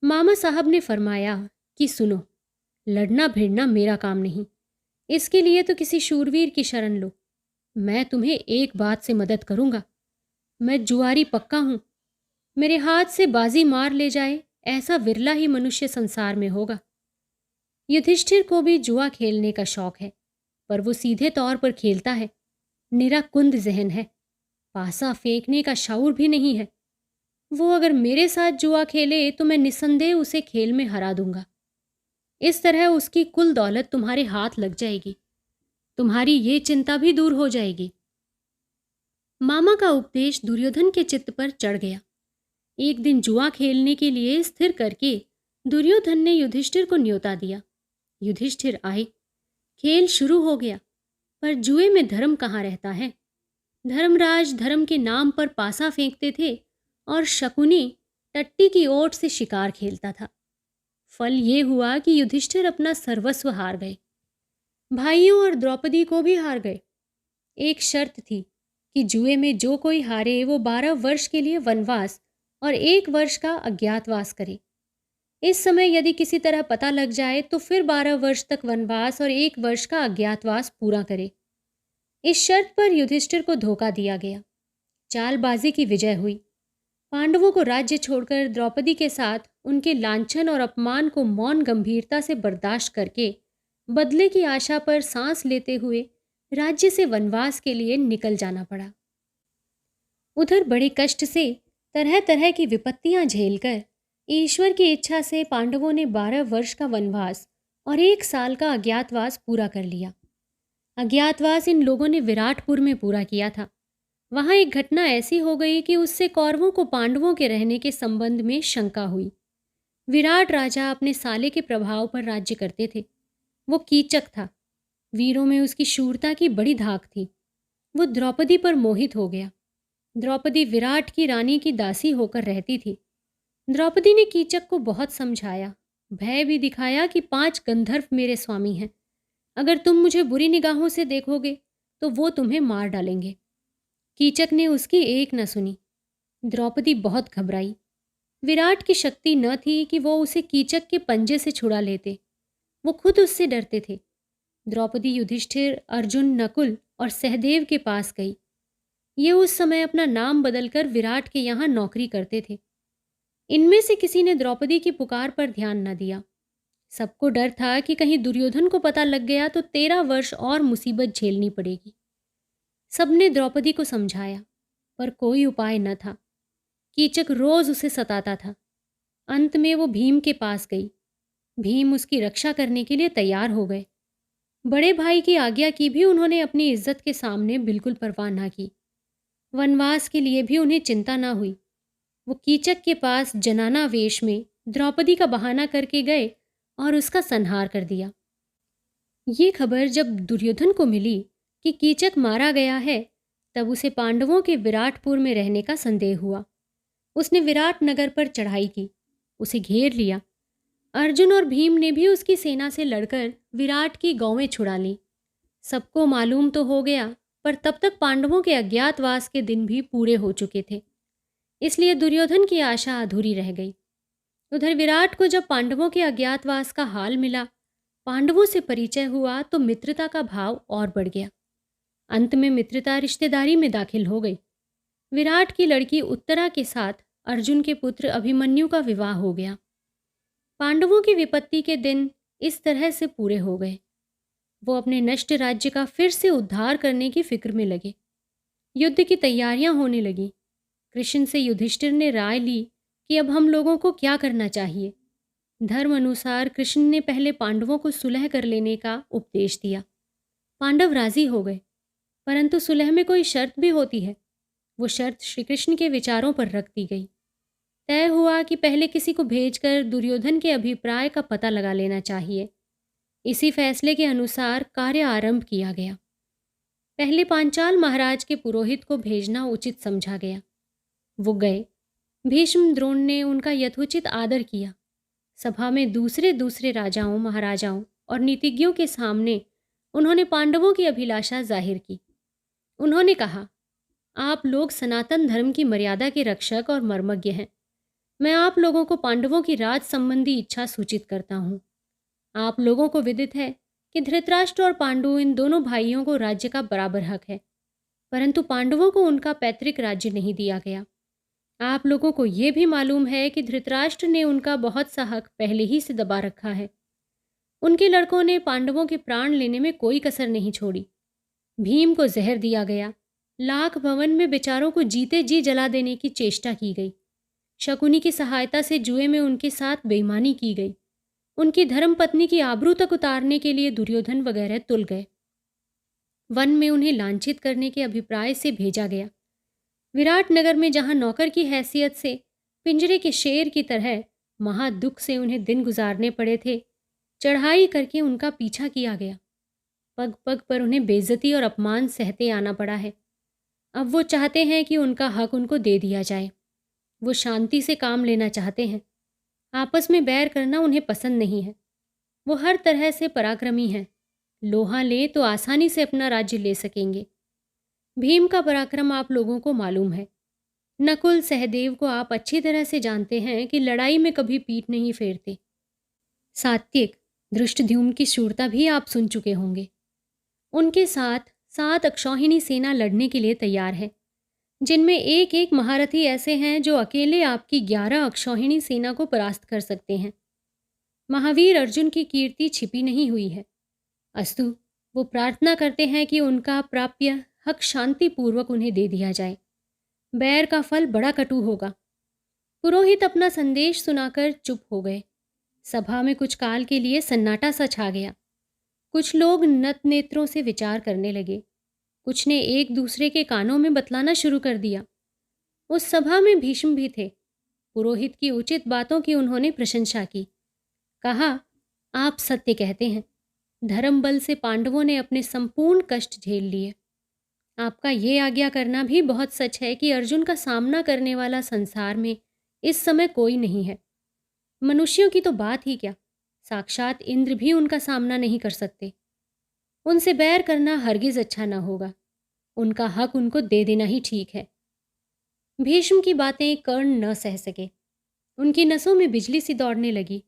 मामा साहब ने फरमाया कि सुनो, लड़ना भिड़ना मेरा काम नहीं, इसके लिए तो किसी शूरवीर की शरण लो। मैं तुम्हें एक बात से मदद करूंगा। मैं जुआरी पक्का हूं। मेरे हाथ से बाजी मार ले जाए ऐसा विरला ही मनुष्य संसार में होगा। युधिष्ठिर को भी जुआ खेलने का शौक है, पर वो सीधे तौर पर खेलता है। निरा कुंद जहन है, पासा फेंकने का शाऊर भी नहीं है। वो अगर मेरे साथ जुआ खेले तो मैं निस्संदेह उसे खेल में हरा दूंगा। इस तरह उसकी कुल दौलत तुम्हारे हाथ लग जाएगी। तुम्हारी ये चिंता भी दूर हो जाएगी। मामा का उपदेश दुर्योधन के चित्त पर चढ़ गया। एक दिन जुआ खेलने के लिए स्थिर करके दुर्योधन ने युधिष्ठिर को न्योता दिया। युधिष्ठिर आए। खेल शुरू हो गया, पर जुए में धर्म कहाँ रहता है। धर्मराज धर्म के नाम पर पासा फेंकते थे और शकुनी टट्टी की ओट से शिकार खेलता था। फल ये हुआ कि युधिष्ठिर अपना सर्वस्व हार गए। भाइयों और द्रौपदी को भी हार गए। एक शर्त थी कि जुए में जो कोई हारे वो 12 वर्ष के लिए वनवास और 1 वर्ष का अज्ञातवास करे। इस समय यदि किसी तरह पता लग जाए तो फिर 12 वर्ष तक वनवास और 1 वर्ष का अज्ञातवास पूरा करे। इस शर्त पर युधिष्ठिर को धोखा दिया गया। चालबाजी की विजय हुई। पांडवों को राज्य छोड़कर द्रौपदी के साथ उनके लांछन और अपमान को मौन गंभीरता से बर्दाश्त करके बदले की आशा पर सांस लेते हुए राज्य से वनवास के लिए निकल जाना पड़ा। उधर बड़े कष्ट से तरह तरह की विपत्तियां झेलकर ईश्वर की इच्छा से पांडवों ने 12 वर्ष का वनवास और 1 साल का अज्ञातवास पूरा कर लिया। अज्ञातवास इन लोगों ने विराटपुर में पूरा किया था। वहां एक घटना ऐसी हो गई कि उससे कौरवों को पांडवों के रहने के संबंध में शंका हुई। विराट राजा अपने साले के प्रभाव पर राज्य करते थे। वो कीचक था। वीरों में उसकी शूरता की बड़ी धाक थी। वो द्रौपदी पर मोहित हो गया। द्रौपदी विराट की रानी की दासी होकर रहती थी। द्रौपदी ने कीचक को बहुत समझाया, भय भी दिखाया कि 5 गंधर्व मेरे स्वामी हैं। अगर तुम मुझे बुरी निगाहों से देखोगे तो वो तुम्हें मार डालेंगे। कीचक ने उसकी एक न सुनी। द्रौपदी बहुत घबराई। विराट की शक्ति न थी कि वो उसे कीचक के पंजे से छुड़ा लेते। वो खुद उससे डरते थे। द्रौपदी युधिष्ठिर, अर्जुन, नकुल और सहदेव के पास गई। ये उस समय अपना नाम बदलकर विराट के यहाँ नौकरी करते थे। इनमें से किसी ने द्रौपदी की पुकार पर ध्यान न दिया। सबको डर था कि कहीं दुर्योधन को पता लग गया तो 13 वर्ष और मुसीबत झेलनी पड़ेगी। सबने द्रौपदी को समझाया, पर कोई उपाय न था। कीचक रोज उसे सताता था। अंत में वो भीम के पास गई। भीम उसकी रक्षा करने के लिए तैयार हो गए। बड़े भाई की आज्ञा की भी उन्होंने अपनी इज्जत के सामने बिल्कुल परवाह न की। वनवास के लिए भी उन्हें चिंता न हुई। वो कीचक के पास जनाना वेश में द्रौपदी का बहाना करके गए और उसका संहार कर दिया। ये खबर जब दुर्योधन को मिली कि कीचक मारा गया है, तब उसे पांडवों के विराटपुर में रहने का संदेह हुआ। उसने विराट नगर पर चढ़ाई की, उसे घेर लिया। अर्जुन और भीम ने भी उसकी सेना से लड़कर विराट की गौवें छुड़ा लीं। सबको मालूम तो हो गया, पर तब तक पांडवों के अज्ञातवास के दिन भी पूरे हो चुके थे। इसलिए दुर्योधन की आशा अधूरी रह गई। उधर विराट को जब पांडवों के अज्ञातवास का हाल मिला, पांडवों से परिचय हुआ तो मित्रता का भाव और बढ़ गया। अंत में मित्रता रिश्तेदारी में दाखिल हो गई। विराट की लड़की उत्तरा के साथ अर्जुन के पुत्र अभिमन्यु का विवाह हो गया। पांडवों की विपत्ति के दिन इस तरह से पूरे हो गए। वो अपने नष्ट राज्य का फिर से उद्धार करने की फिक्र में लगे। युद्ध की तैयारियां होने लगी। कृष्ण से युधिष्ठिर ने राय ली कि अब हम लोगों को क्या करना चाहिए। धर्म अनुसार कृष्ण ने पहले पांडवों को सुलह कर लेने का उपदेश दिया। पांडव राजी हो गए, परंतु सुलह में कोई शर्त भी होती है। वो शर्त श्री कृष्ण के विचारों पर रख दी गई। तय हुआ कि पहले किसी को भेजकर दुर्योधन के अभिप्राय का पता लगा लेना चाहिए। इसी फैसले के अनुसार कार्य आरंभ किया गया। पहले पांचाल महाराज के पुरोहित को भेजना उचित समझा गया। वो गए। भीष्म द्रोण ने उनका यथोचित आदर किया। सभा में दूसरे दूसरे राजाओं, महाराजाओं और नीतिज्ञों के सामने उन्होंने पांडवों की अभिलाषा जाहिर की। उन्होंने कहा, आप लोग सनातन धर्म की मर्यादा के रक्षक और मर्मज्ञ हैं। मैं आप लोगों को पांडवों की राज संबंधी इच्छा सूचित करता हूँ। आप लोगों को विदित है कि धृतराष्ट्र और पांडु इन दोनों भाइयों को राज्य का बराबर हक है, परंतु पांडवों को उनका पैतृक राज्य नहीं दिया गया। आप लोगों को यह भी मालूम है कि धृतराष्ट्र ने उनका बहुत सा हक पहले ही से दबा रखा है। उनके लड़कों ने पांडवों के प्राण लेने में कोई कसर नहीं छोड़ी। भीम को जहर दिया गया। लाख भवन में बेचारों को जीते जी जला देने की चेष्टा की गई। शकुनी की सहायता से जुए में उनके साथ बेईमानी की गई। उनकी धर्मपत्नी की आबरू तक उतारने के लिए दुर्योधन वगैरह तुल गए। वन में उन्हें लांछित करने के अभिप्राय से भेजा गया। विराट नगर में जहां नौकर की हैसियत से पिंजरे के शेर की तरह महा दुख से उन्हें दिन गुजारने पड़े थे, चढ़ाई करके उनका पीछा किया गया। पग पग पर उन्हें बेइज्जती और अपमान सहते आना पड़ा है। अब वो चाहते हैं कि उनका हक उनको दे दिया जाए। वो शांति से काम लेना चाहते हैं। आपस में बैर करना उन्हें पसंद नहीं है। वो हर तरह से पराक्रमी हैं। लोहा ले तो आसानी से अपना राज्य ले सकेंगे। भीम का पराक्रम आप लोगों को मालूम है। नकुल सहदेव को आप अच्छी तरह से जानते हैं कि लड़ाई में कभी पीठ नहीं फेरते। सात्विक धृष्टद्युम्न की शूरता भी आप सुन चुके होंगे। उनके साथ 7 अक्षौहिणी सेना लड़ने के लिए तैयार है, जिनमें एक एक महारथी ऐसे हैं जो अकेले आपकी 11 अक्षौहिणी सेना को परास्त कर सकते हैं। महावीर अर्जुन की कीर्ति छिपी नहीं हुई है। अस्तु, वो प्रार्थना करते हैं कि उनका प्राप्य हक शांतिपूर्वक उन्हें दे दिया जाए। बैर का फल बड़ा कटु होगा। पुरोहित अपना संदेश सुनाकर चुप हो गए। सभा में कुछ काल के लिए सन्नाटा सा छा गया। कुछ लोग नत नेत्रों से विचार करने लगे। कुछ ने एक दूसरे के कानों में बतलाना शुरू कर दिया। उस सभा में भीष्म भी थे। पुरोहित की उचित बातों की उन्होंने प्रशंसा की। कहा, आप सत्य कहते हैं। धर्म बल से पांडवों ने अपने संपूर्ण कष्ट झेल लिए। आपका ये आज्ञा करना भी बहुत सच है कि अर्जुन का सामना करने वाला संसार में इस समय कोई नहीं है। मनुष्यों की तो बात ही क्या, साक्षात इंद्र भी उनका सामना नहीं कर सकते। उनसे बैर करना हरगिज अच्छा ना होगा। उनका हक उनको दे देना ही ठीक है। भीष्म की बातें कर्ण न सह सके। उनकी नसों में बिजली सी दौड़ने लगी।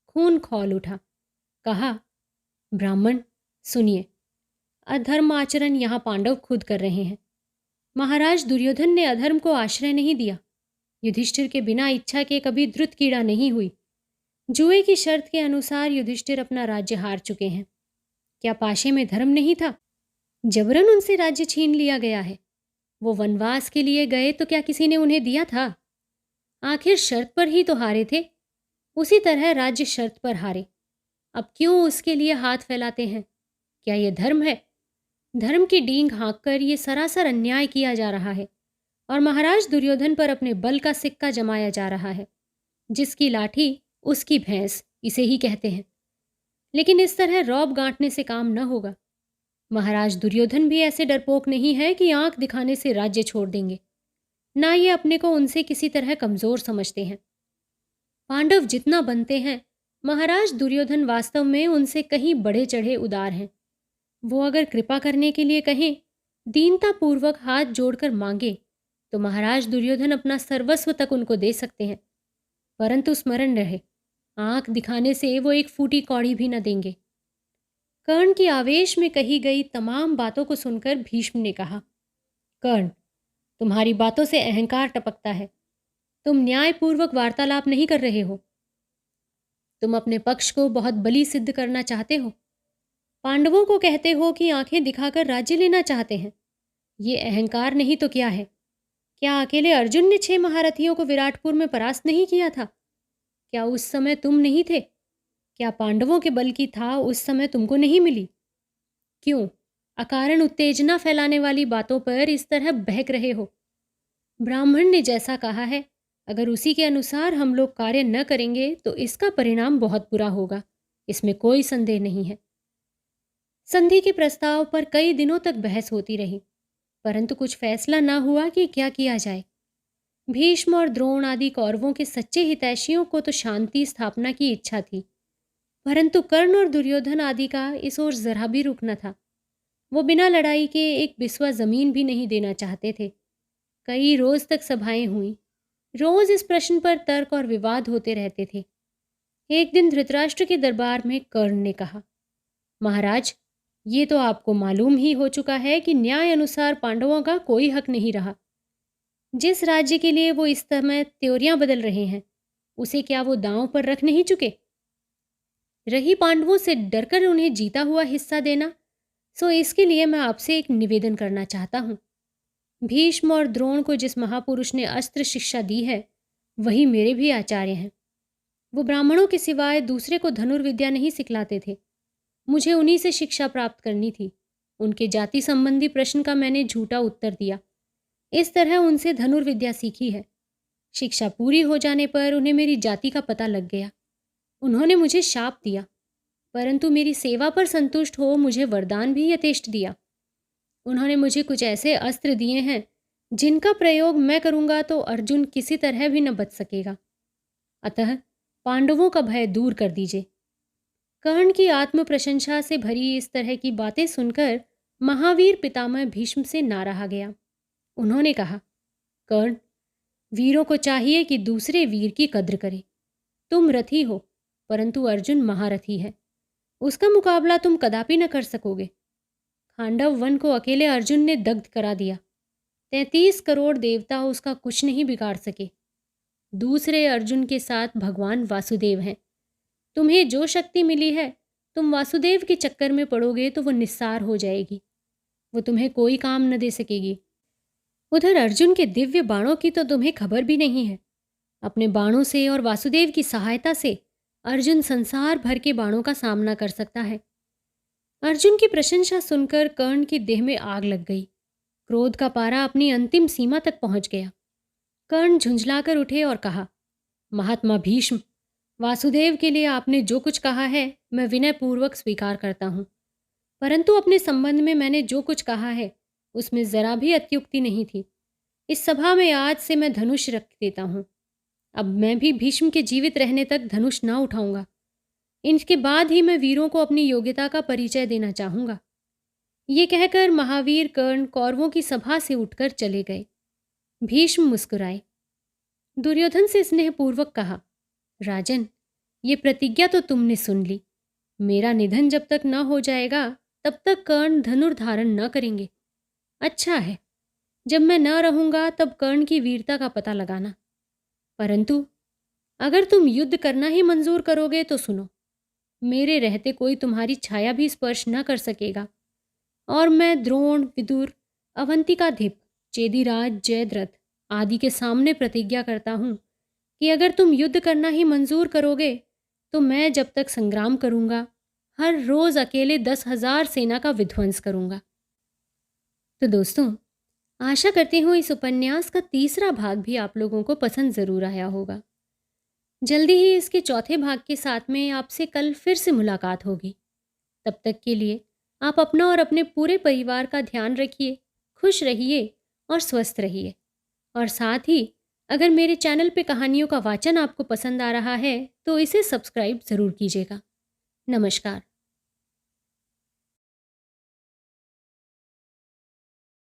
खून खौल उठा। कहा, ब्राह्मण सुनिए, अधर्म आचरण यहाँ पांडव खुद कर रहे हैं। महाराज दुर्योधन ने अधर्म को आश्रय नहीं दिया। युधिष्ठिर के बिना इच्छा के कभी द्रुत कीड़ा नहीं हुई। जुए की शर्त के अनुसार युधिष्ठिर अपना राज्य हार चुके हैं। क्या पाशे में धर्म नहीं था? जबरन उनसे राज्य छीन लिया गया है। वो वनवास के लिए गए तो क्या किसी ने उन्हें दिया था? आखिर शर्त पर ही तो हारे थे। उसी तरह राज्य शर्त पर हारे। अब क्यों उसके लिए हाथ फैलाते हैं? क्या यह धर्म है? धर्म की डींग हाँककर ये सरासर अन्याय किया जा रहा है और महाराज दुर्योधन पर अपने बल का सिक्का जमाया जा रहा है। जिसकी लाठी उसकी भैंस, इसे ही कहते हैं। लेकिन इस तरह रौब गांठने से काम न होगा। महाराज दुर्योधन भी ऐसे डरपोक नहीं है कि आंख दिखाने से राज्य छोड़ देंगे। ना ये अपने को उनसे किसी तरह कमजोर समझते हैं। पांडव जितना बनते हैं, महाराज दुर्योधन वास्तव में उनसे कहीं बढ़े चढ़े उदार हैं। वो अगर कृपा करने के लिए कहें, दीनतापूर्वक हाथ जोड़कर मांगे, तो महाराज दुर्योधन अपना सर्वस्व तक उनको दे सकते हैं। परंतु स्मरण रहे, आंख दिखाने से वो एक फूटी कौड़ी भी न देंगे। कर्ण की आवेश में कही गई तमाम बातों को सुनकर भीष्म ने कहा, कर्ण, तुम्हारी बातों से अहंकार टपकता है। तुम न्यायपूर्वक वार्तालाप नहीं कर रहे हो। तुम अपने पक्ष को बहुत बली सिद्ध करना चाहते हो। पांडवों को कहते हो कि आंखें दिखाकर राज्य लेना चाहते हैं। ये अहंकार नहीं तो क्या है? क्या अकेले अर्जुन ने 6 महारथियों को विराटपुर में परास्त नहीं किया था? क्या उस समय तुम नहीं थे? क्या पांडवों के बल की था उस समय तुमको नहीं मिली? क्यों अकारण उत्तेजना फैलाने वाली बातों पर इस तरह बहक रहे हो? ब्राह्मण ने जैसा कहा है, अगर उसी के अनुसार हम लोग कार्य न करेंगे तो इसका परिणाम बहुत बुरा होगा। इसमें कोई संदेह नहीं है। संधि के प्रस्ताव पर कई दिनों तक बहस होती रही, परंतु कुछ फैसला न हुआ कि क्या किया जाए। भीष्म और द्रोण आदि कौरवों के सच्चे हितैषियों को तो शांति स्थापना की इच्छा थी, परंतु कर्ण और दुर्योधन आदि का इस ओर जरा भी रुख न था। वो बिना लड़ाई के एक बिस्वा जमीन भी नहीं देना चाहते थे। कई रोज तक सभाएं हुई। रोज इस प्रश्न पर तर्क और विवाद होते रहते थे। एक दिन धृतराष्ट्र के दरबार में कर्ण ने कहा, महाराज, ये तो आपको मालूम ही हो चुका है कि न्याय अनुसार पांडवों का कोई हक नहीं रहा। जिस राज्य के लिए वो इस समय त्योरियां बदल रहे हैं, उसे क्या वो दांव पर रख नहीं चुके? रही पांडवों से डरकर उन्हें जीता हुआ हिस्सा देना, सो इसके लिए मैं आपसे एक निवेदन करना चाहता हूँ। भीष्म और द्रोण को जिस महापुरुष ने अस्त्र शिक्षा दी है, वही मेरे भी आचार्य हैं। वो ब्राह्मणों के सिवाय दूसरे को धनुर्विद्या नहीं सिखलाते थे। मुझे उन्हीं से शिक्षा प्राप्त करनी थी। उनके जाति संबंधी प्रश्न का मैंने झूठा उत्तर दिया। इस तरह उनसे धनुर्विद्या सीखी है। शिक्षा पूरी हो जाने पर उन्हें मेरी जाति का पता लग गया। उन्होंने मुझे शाप दिया, परंतु मेरी सेवा पर संतुष्ट हो मुझे वरदान भी यथेष्ट दिया। उन्होंने मुझे कुछ ऐसे अस्त्र दिए हैं जिनका प्रयोग मैं करूंगा तो अर्जुन किसी तरह भी न बच सकेगा। अतः पांडवों का भय दूर कर दीजिए। कर्ण की आत्म प्रशंसा से भरी इस तरह की बातें सुनकर महावीर पितामह भीष्म से ना रहा गया। उन्होंने कहा, कर्ण, वीरों को चाहिए कि दूसरे वीर की कद्र करे। तुम रथी हो, परंतु अर्जुन महारथी है। उसका मुकाबला तुम कदापि न कर सकोगे। खांडव वन को अकेले अर्जुन ने दग्ध करा दिया। 33 करोड़ देवता उसका कुछ नहीं बिगाड़ सके। दूसरे अर्जुन के साथ भगवान वासुदेव हैं। तुम्हें जो शक्ति मिली है, तुम वासुदेव के चक्कर में पड़ोगे तो वो निस्सार हो जाएगी। वो तुम्हें कोई काम न दे सकेगी। उधर अर्जुन के दिव्य बाणों की तो तुम्हें खबर भी नहीं है। अपने बाणों से और वासुदेव की सहायता से अर्जुन संसार भर के बाणों का सामना कर सकता है। अर्जुन की प्रशंसा सुनकर कर्ण की देह में आग लग गई। क्रोध का पारा अपनी अंतिम सीमा तक पहुंच गया। कर्ण झुंझलाकर उठे और कहा, महात्मा भीष्म, वासुदेव के लिए आपने जो कुछ कहा है मैं विनयपूर्वक स्वीकार करता हूँ, परंतु अपने संबंध में मैंने जो कुछ कहा है उसमें जरा भी अत्युक्ति नहीं थी। इस सभा में आज से मैं धनुष रख देता हूँ। अब मैं भी भीष्म के जीवित रहने तक धनुष ना उठाऊंगा। इनके बाद ही मैं वीरों को अपनी योग्यता का परिचय देना चाहूंगा। ये कहकर महावीर कर्ण कौरवों की सभा से उठकर चले गए। भीष्म मुस्कुराए। दुर्योधन से स्नेहपूर्वक कहा, राजन, ये प्रतिज्ञा तो तुमने सुन ली। मेरा निधन जब तक न हो जाएगा तब तक कर्ण धनुर्धारण न करेंगे। अच्छा है, जब मैं न रहूंगा तब कर्ण की वीरता का पता लगाना। परंतु अगर तुम युद्ध करना ही मंजूर करोगे तो सुनो, मेरे रहते कोई तुम्हारी छाया भी स्पर्श न कर सकेगा। और मैं द्रोण, विदुर, अवंतिकाधिप, चेदिराज, जयद्रथ आदि के सामने प्रतिज्ञा करता हूँ कि अगर तुम युद्ध करना ही मंजूर करोगे तो मैं जब तक संग्राम करूँगा हर रोज़ अकेले 10,000 सेना का विध्वंस करूँगा। तो दोस्तों, आशा करती हूँ इस उपन्यास का तीसरा भाग भी आप लोगों को पसंद ज़रूर आया होगा। जल्दी ही इसके चौथे भाग के साथ में आपसे कल फिर से मुलाकात होगी। तब तक के लिए आप अपना और अपने पूरे परिवार का ध्यान रखिए, खुश रहिए और स्वस्थ रहिए। और साथ ही अगर मेरे चैनल पे कहानियों का वाचन आपको पसंद आ रहा है तो इसे सब्सक्राइब ज़रूर कीजिएगा। नमस्कार।